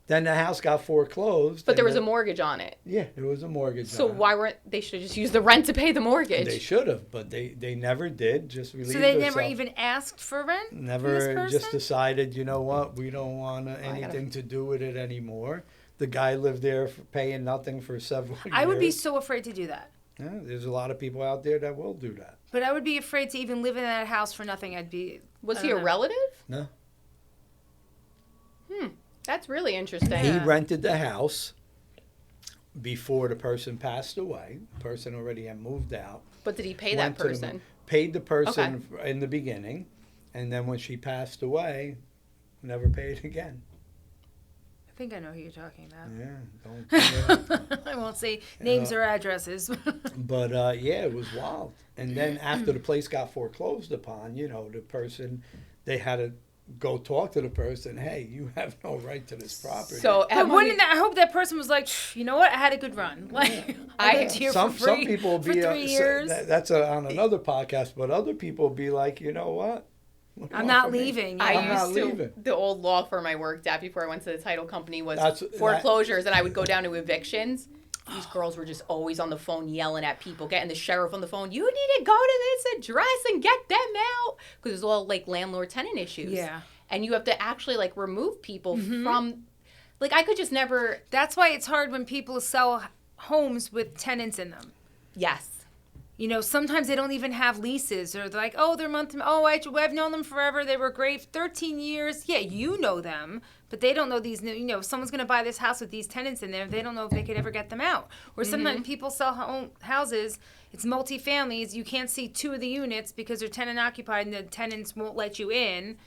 Then the house got foreclosed. But there and was a then- mortgage on it. Yeah, there was a mortgage So on it. why weren't they should have just used the rent to pay the mortgage? They should have, but they never did. Just relieved So they themselves. never even asked for rent? from this Never person? just decided, you know what, we don't want anything to do with it anymore. The guy lived there for paying nothing for several years. I would be so afraid to do that. Yeah, there's a lot of people out there that will do that. But I would be afraid to even live in that house for nothing. I'd be. Was I he don't a know. relative? No. That's really interesting. He Yeah. rented the house before the person passed away. The person already had moved out. But did he pay that Went to the- person? Paid the person in the beginning, and then when she passed away, never paid again. I think I know who you're talking about. Yeah, don't. I won't say names or addresses. But yeah, it was wild. And then after the place got foreclosed upon, you know, the person, they had to go talk to the person. Hey, you have no right to this property. So But wouldn't that, I hope that person was like, you know what? I had a good run. Like I lived here some for free people will for be 3 years. that's on another podcast. But other people will be like, you know what? What do you I'm want not from me? leaving. I I'm not used to, leaving. the old law firm I worked at before I went to the title company was That's- foreclosures, and I would go down to evictions. These girls were just always on the phone yelling at people, getting the sheriff on the phone. You need to go to this address and get them out. Because it's all like landlord-tenant issues. Yeah. And you have to actually like remove people from, like I could just never, That's why it's hard when people sell homes with tenants in them. yes. You know, sometimes they don't even have leases, or they're like, oh, they're month. Oh, I've known them forever. They were great, 13 years. Yeah, you know them, but they don't know these new. You know, if someone's going to buy this house with these tenants in there, they don't know if they could ever get them out. Or sometimes people sell houses. It's multi-families. You can't see 2 of the units because they're tenant occupied, and the tenants won't let you in.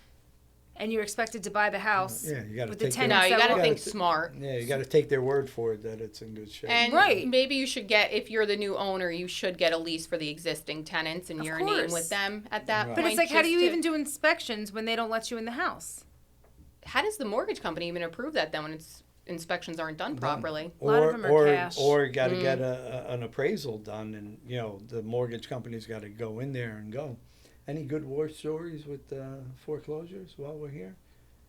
And you're expected to buy the house Yeah, you gotta with the take tenants. No, you that got to won't- think smart. Yeah, you got to take their word for it that it's in good shape. And Right. maybe you should get, if you're the new owner, you should get a lease for the existing tenants and Of your course. name with them at that Right. point. But it's like, how do just you to- even do inspections when they don't let you in the house? How does the mortgage company even approve that then when it's inspections aren't done properly? A lot of them are cash. Or you got to get an appraisal done, and you know the mortgage company's got to go in there and go. Any good war stories with foreclosures while we're here?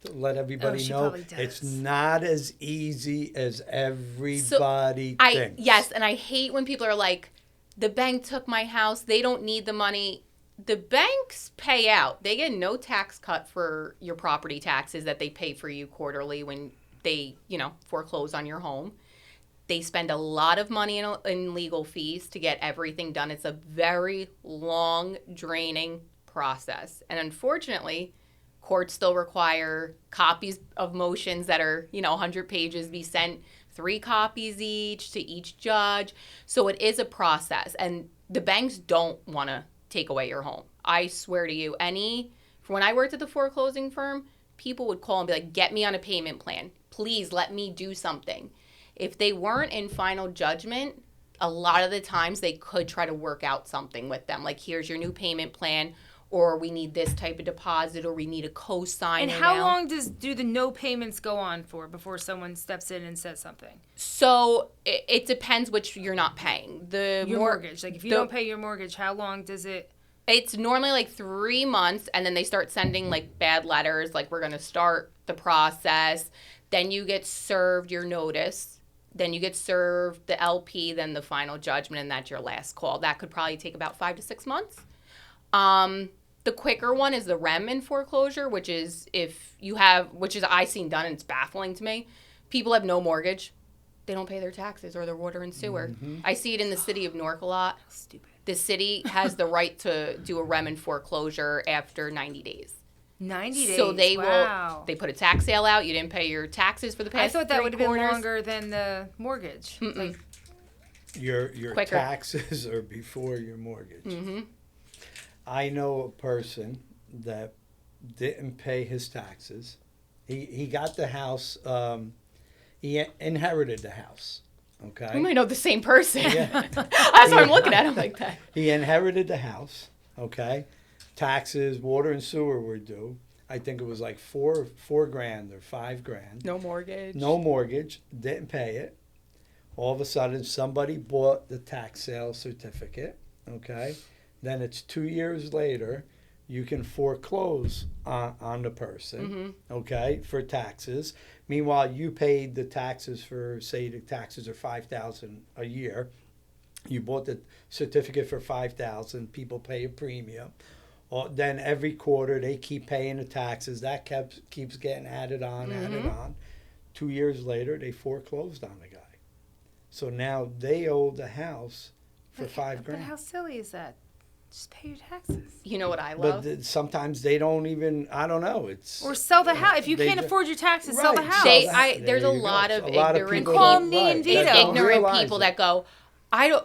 To let everybody she know probably does. it's not as easy as everybody thinks. Yes, and I hate when people are like, the bank took my house, they don't need the money. The banks pay out. They get no tax cut for your property taxes that they pay for you quarterly when they, foreclose on your home. They spend a lot of money in legal fees to get everything done. It's a very long, draining process. And unfortunately, courts still require copies of motions that are, 100 pages be sent, 3 copies each to each judge. So it is a process. And the banks don't want to take away your home. I swear to you, when I worked at the foreclosing firm, people would call and be like, get me on a payment plan. Please let me do something. If they weren't in final judgment, a lot of the times they could try to work out something with them. Like, here's your new payment plan, or we need this type of deposit, or we need a co-signer. And how now. long do the no payments go on for before someone steps in and says something? So it depends which you're not paying. Your mortgage. Like if you don't pay your mortgage, how long does it? It's normally like 3 months, and then they start sending like bad letters, like we're going to start the process. Then you get served your notice. Then you get served the LP, then the final judgment, and that's your last call. That could probably take about 5 to 6 months. The quicker one is the REM in foreclosure, which is I've seen done, and it's baffling to me. People have no mortgage. They don't pay their taxes or their water and sewer. Mm-hmm. I see it in the city of Newark a lot. Stupid. The city has the right to do a REM in foreclosure after 90 days. 90 days. So they wow. they put a tax sale out. You didn't pay your taxes for the past I thought that 3 would have been quarters. longer than the mortgage. Like, Your Quicker. taxes are before your mortgage. Mm-hmm. I know a person that didn't pay his taxes. He got the house. He inherited the house. Okay. We might know the same person. Yeah. That's why I'm looking at him like that. He inherited the house. Okay. Taxes, water and sewer were due. I think it was like $4,000 or $5,000. No mortgage. No mortgage. Didn't pay it. All of a sudden, somebody bought the tax sale certificate. Okay. Then it's 2 years later, you can foreclose on the person, okay, for taxes. Meanwhile, you paid the taxes for, say, the taxes are $5,000 a year. You bought the certificate for $5,000. People pay a premium. Then every quarter they keep paying the taxes. That keeps getting added on. 2 years later, they foreclosed on the guy. So now they owe the house for $5,000. But how silly is that? Just pay your taxes. You know what I But love? sometimes they don't even. I don't know. It's Or sell the house. If you they can't ju- afford your taxes, sell the Right, house. sell the- There's there a you go. lot So of a lot of ignorant people Call don't- me and right, Vito. that don't ignorant realize people it. that go,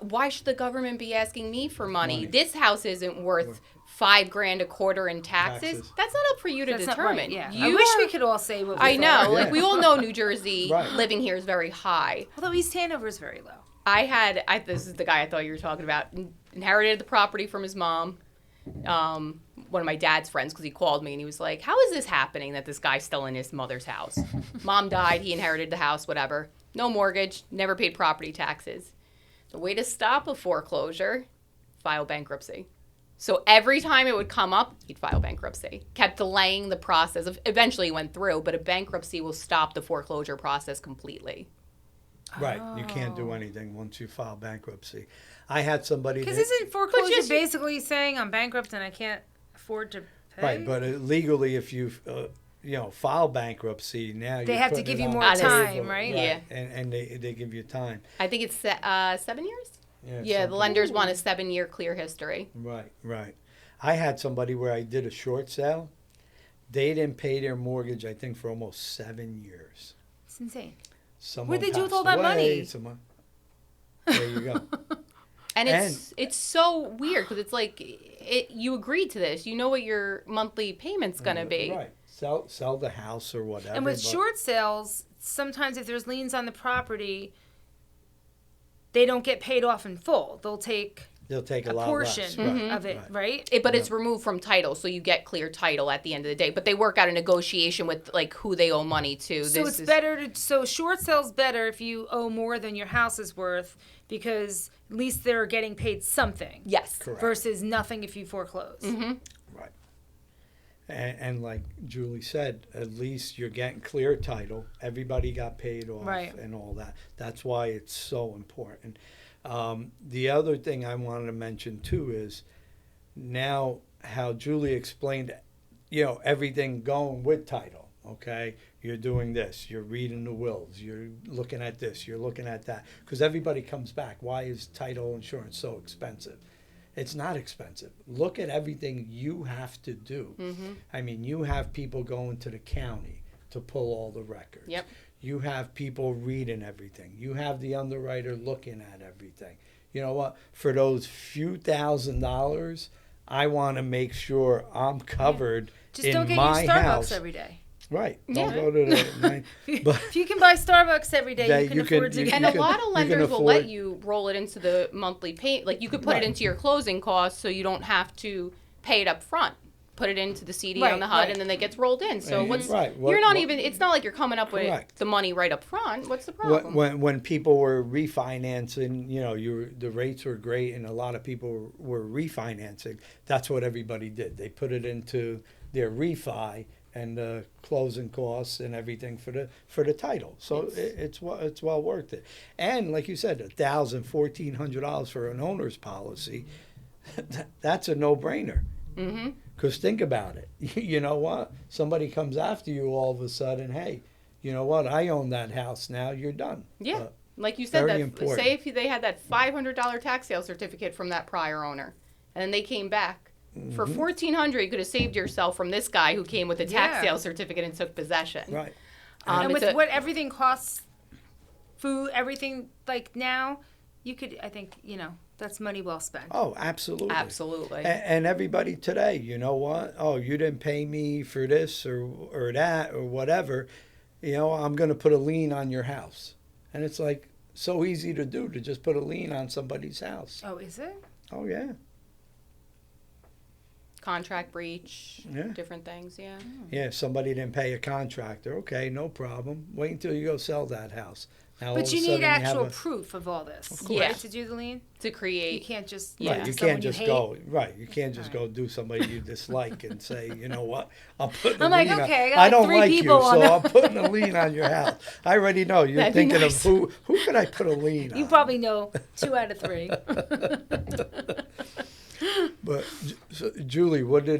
why should the government be asking me for money? Money. This house isn't worth $5,000 a quarter in taxes. Taxes. That's not up for you to That's not determine. right. Yeah. You I wish are- we could all say what we I know. thought. Like, we all know New Jersey Right. living here is very high. Although East Hanover is very low. This is the guy I thought you were talking about. Inherited the property from his mom. One of my dad's friends, because he called me and he was like, how is this happening that this guy's still in his mother's house? Mom died, he inherited the house, whatever. No mortgage, never paid property taxes. The way to stop a foreclosure, file bankruptcy. So every time it would come up, he'd file bankruptcy. Kept delaying the process. Eventually went through, but a bankruptcy will stop the foreclosure process completely. Right. You can't do anything once you file bankruptcy. I had somebody. Because that- isn't foreclosure just- basically saying I'm bankrupt and I can't afford to pay? Right, but legally, if you file bankruptcy now, They you're have to putting give it you on more the time, table. right? Yeah. And they give you time. I think it's 7 years? Yeah, the something- lenders want a 7-year clear history. Right. I had somebody where I did a short sale. They didn't pay their mortgage, I think, for almost 7 years. It's insane. Someone What'd they do with passed all that away, money? There you go. And it's so weird because it's like you agreed to this. You know what your monthly payment's going to be. Right. Sell the house or whatever. And with but- short sales, sometimes if there's liens on the property, they don't get paid off in full. They'll take they'll take a a lot portion less. Right, of it, right? But it's removed from title, so you get clear title at the end of the day. But they work out a negotiation with like who they owe money to. So it's better to short sales better if you owe more than your house is worth because at least they're getting paid something. Yes. Correct. Versus nothing if you foreclose. Mm-hmm. Right. And like Julie said, at least you're getting clear title. Everybody got paid off Right. and all that. That's why it's so important. The other thing I wanted to mention too is now how Julie explained, everything going with title. Okay, you're doing this, you're reading the wills, you're looking at this, you're looking at that. Because everybody comes back. Why is title insurance so expensive? It's not expensive. Look at everything you have to do. Mm-hmm. I mean, you have people going to the county to pull all the records. Yep. You have people reading everything. You have the underwriter looking at everything. You know what? For those few $1,000s, I want to make sure I'm covered Just in don't get my your Starbucks house. every day. Right. Yeah. Don't go to the. but If you can buy Starbucks every day, That you can you can- afford to you get And can- a lot of you can lenders will let afford- you roll it into the monthly pay. Like you could put Right. it into your closing costs, so you don't have to pay it up front. Put it into the CD Right, on the HUD, right. and then it gets rolled in. So And- what's right, you're not what- even. It's not like you're coming up with Correct. the money right up front. What's the problem? When people were refinancing, the rates were great, and a lot of people were refinancing. That's what everybody did. They put it into their refi and the closing costs and everything for the title. So it's well worth it. And like you said, $1,000, $1,400 for an owner's policy, that's a no-brainer. Mm-hmm. Because think about it. You know what? Somebody comes after you all of a sudden. Hey, you know what? I own that house now. You're done. Yeah. Like you said, very that important. say if they had that $500 tax sale certificate from that prior owner, and then they came back for Mm-hmm. $1,400, you could have saved yourself from this guy who came with a tax Yeah. sale certificate and took possession. Right. and it's with a- what everything costs, food, everything like now, you could. I think that's money well spent. Oh, absolutely. Absolutely. And everybody today, you know what? Oh, you didn't pay me for this or that or whatever. I'm going to put a lien on your house. And it's like so easy to do to just put a lien on somebody's house. Oh, is it? Oh, yeah. Contract breach, Yeah. different things, yeah. Yeah, if somebody didn't pay a contractor. Okay, no problem. Wait until you go sell that house. Now, all But of you a need sudden actual have proof of all this, course. right? To do the lien, To you create, can't just Yeah. Right, to you someone can't just hate. go. Right, you can't just Right. go do somebody you dislike and say, you know what, I'm putting a I'm like, lien on. okay, I got I like don't 3 like you, people on so that. I'm putting a lien on your house. I already know you're That'd be thinking nice. of who could I put a lien on. You probably know 2 out of 3. But so, Julie, what do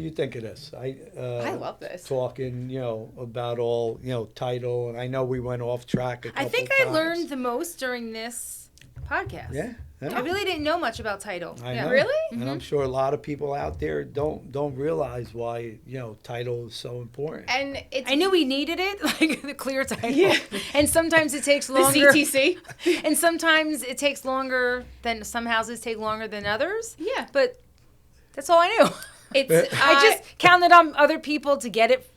you think of this? I love this. Talking, about all title, and I know we went off track a couple I think times. I learned the most during this podcast. Yeah, Yeah. I really didn't know much about title. I Yeah. know. Really? And I'm sure a lot of people out there don't realize why, title is so important. And it's I knew we needed it, like the clear title. Yeah. And sometimes it takes the longer. CTC. And sometimes it takes longer than some houses take longer than others. Yeah. But that's all I knew. It's I just counted on other people to get it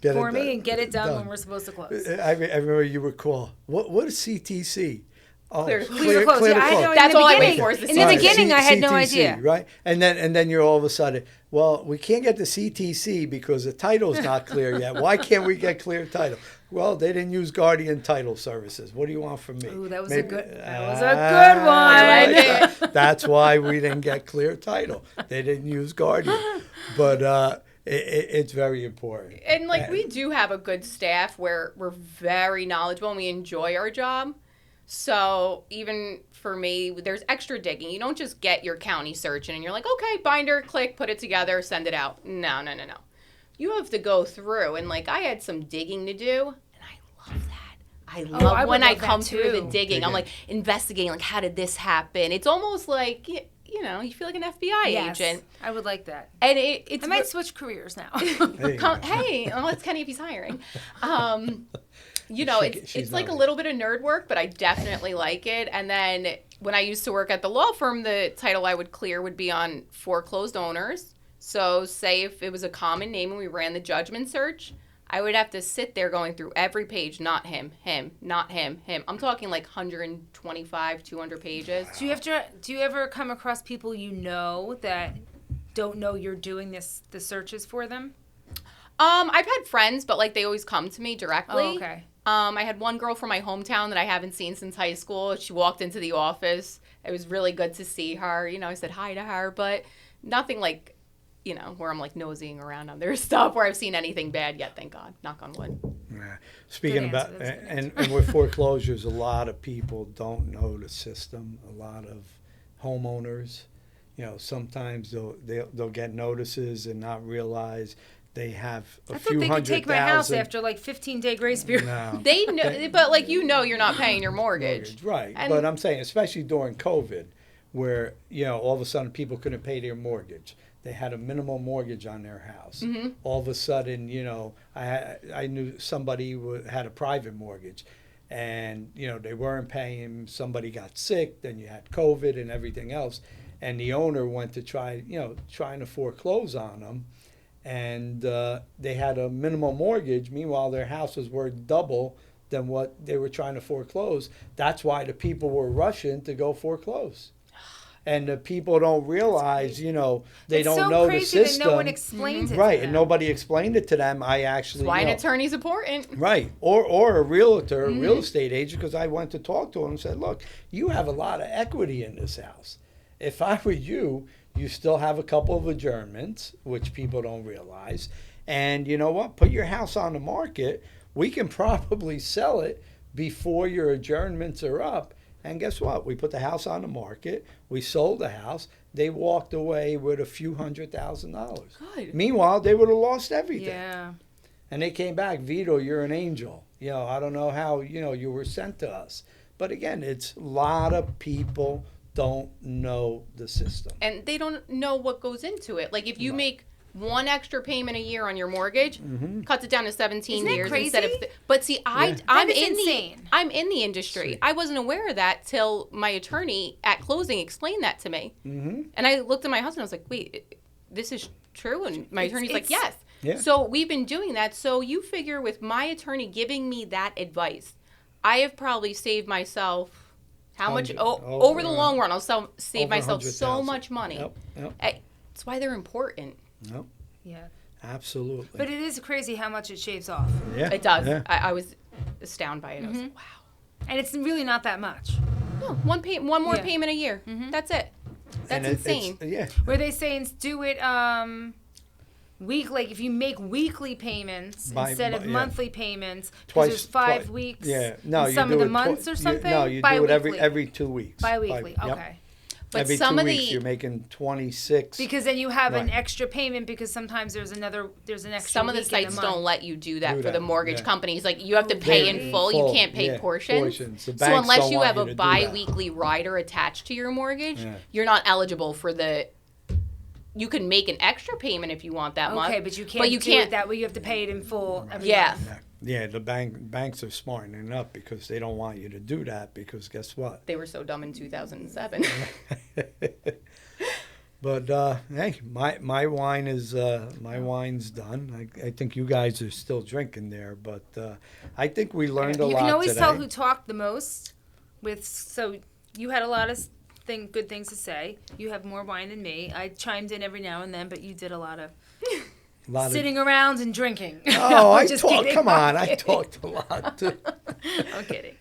Get for it me done. and get it done when we're supposed to close. I remember you would call. What is CTC? Oh, Clear- Clear to close. clear Yeah, to I close. know. That's in the all I wait beginning- for is the In the CTC. beginning, I had no CTC, idea. right? And then you're all of a sudden, well, we can't get the CTC because the title's not clear yet. Why can't we get clear title? Well, they didn't use Guardian Title Services. What do you want from me? Ooh, that was Maybe- a good one. I like it. That's why we didn't get clear title. They didn't use Guardian, but it's very important. And like we do have a good staff where we're very knowledgeable and we enjoy our job. So even for me, there's extra digging. You don't just get your county searching and you're like, okay, binder, click, put it together, send it out. No. You have to go through, and like I had some digging to do, and I love that. I love I would when I love that come through the too. digging. I'm like investigating, like how did this happen? It's almost like you feel like an FBI Yes, agent, I would like that. and it's I might switch careers now. There you go. hey, well, it's Kenny if he's hiring. It's She's like a not. little bit of nerd work, but I definitely like it. And then when I used to work at the law firm, the title I would clear would be on foreclosed owners. So say if it was a common name and we ran the judgment search, I would have to sit there going through every page, not him, not him, him. I'm talking like 125, 200 pages. Do you ever come across people that don't know you're doing the searches for them? I've had friends, but like they always come to me directly. Oh, okay. I had one girl from my hometown that I haven't seen since high school. She walked into the office. It was really good to see her. I said hi to her, but nothing like, where I'm like nosying around on their stuff where I've seen anything bad yet, thank God. Knock on wood. Yeah. Speaking Good about, answer, that's a good and with foreclosures, a lot of people don't know the system. A lot of homeowners, sometimes they'll get notices and not realize they have a I few thought they could hundred take my house thousand. after like 15-day grace period. No. They know, but like you're not paying your mortgage. Right. And- But I'm saying, especially during COVID, where, all of a sudden people couldn't pay their mortgage. They had a minimal mortgage on their house. Mm-hmm. All of a sudden, I knew somebody had a private mortgage. And, they weren't paying. Somebody got sick. Then you had COVID and everything else. And the owner went to trying to foreclose on them. And they had a minimal mortgage. Meanwhile, their house was worth double than what they were trying to foreclose. That's why the people were rushing to go foreclose. And the people don't realize, they It's don't so know the crazy system. that no one explains it to Right, them. and nobody explained it to them. I actually, That's why an attorney's important. right, or a realtor, a real estate agent, because I went to talk to him and said, look, you have a lot of equity in this house. If I were you, you still have a couple of adjournments, which people don't realize. And you know what? Put your house on the market. We can probably sell it before your adjournments are up. And guess what? We put the house on the market. We sold the house. They walked away with a few $100,000. Good. Meanwhile, they would have lost everything. Yeah. And they came back, Vito, you're an angel. I don't know how, you were sent to us. But again, it's a lot of people don't know the system. And they don't know what goes into it. Like if you make one extra payment a year on your mortgage, cuts it down to 17 Isn't that years crazy? instead of. But see, I'm That is in insane. I'm in the industry. See. I wasn't aware of that till my attorney at closing explained that to me. Mm-hmm. And I looked at my husband. I was like, "Wait, this is true?" And my attorney's like, it's- "Yes." Yeah. So we've been doing that. So you figure with my attorney giving me that advice, I have probably saved myself. How much? Over the long run, I'll save over myself so 100,000. much money. Yep. That's why they're important. Yep. Yeah. Absolutely. But it is crazy how much it shaves off. yeah. It does. Yeah. I was astounded by it. I was like, wow. And it's really not that much. No, one more Yeah. payment a year. That's it. That's And insane. Yeah. Where they saying do it like if you make weekly payments instead of yeah. monthly payments, because Twice. there's 5 twi- weeks. Yeah. No, in you some do of the it months or something. No, you do it Bi-weekly. every 2 weeks. Bi-weekly. Yep. Okay. But Every some 2 of weeks the you're making 26. Because then you have an Right. extra payment because sometimes there's an extra some of the week in a sites month. don't let you do that Do for the that, mortgage yeah. companies. Like you have to pay Really? in full. You can't pay yeah, portions. The So banks unless don't you want have you a to do that. bi-weekly rider attached to your mortgage, Yeah. you're not eligible for the. You can make an extra payment if you want that month. Okay, but you can't do it that way. You have to pay it in full every Yeah. month. Yeah, the banks are smartening up because they don't want you to do that because guess what? They were so dumb in 2007. But hey, my wine is my wine's done. I think you guys are still drinking there, but I think we learned a lot You can always today. tell who talked the most. So you had a lot of good things to say. You have more wine than me. I chimed in every now and then, but you did a lot of sitting around and drinking. Oh, I just talk. kidding. Come I'm on, I kidding. talked a lot too. I'm kidding.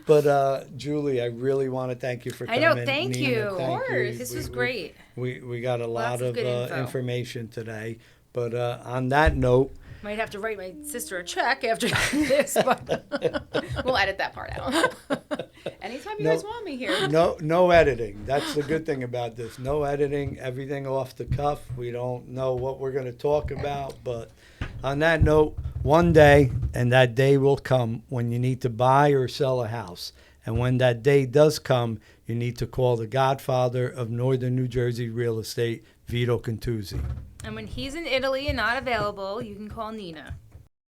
But Julie, I really want to thank you for I coming. know. Thank Nina, you. thank Of you. course. This was great. We got a lot Lots of of good info. information today. But on that note, Might have to write my sister a check after this, but We'll edit that part out. Anytime you No. guys want me here. no editing. That's the good thing about this. No editing. Everything off the cuff. We don't know what we're going to talk about. But on that note, one day, and that day will come when you need to buy or sell a house. And when that day does come, you need to call the godfather of Northern New Jersey real estate, Vito Cantuzzi. and when he's in Italy and not available, you can call Nina.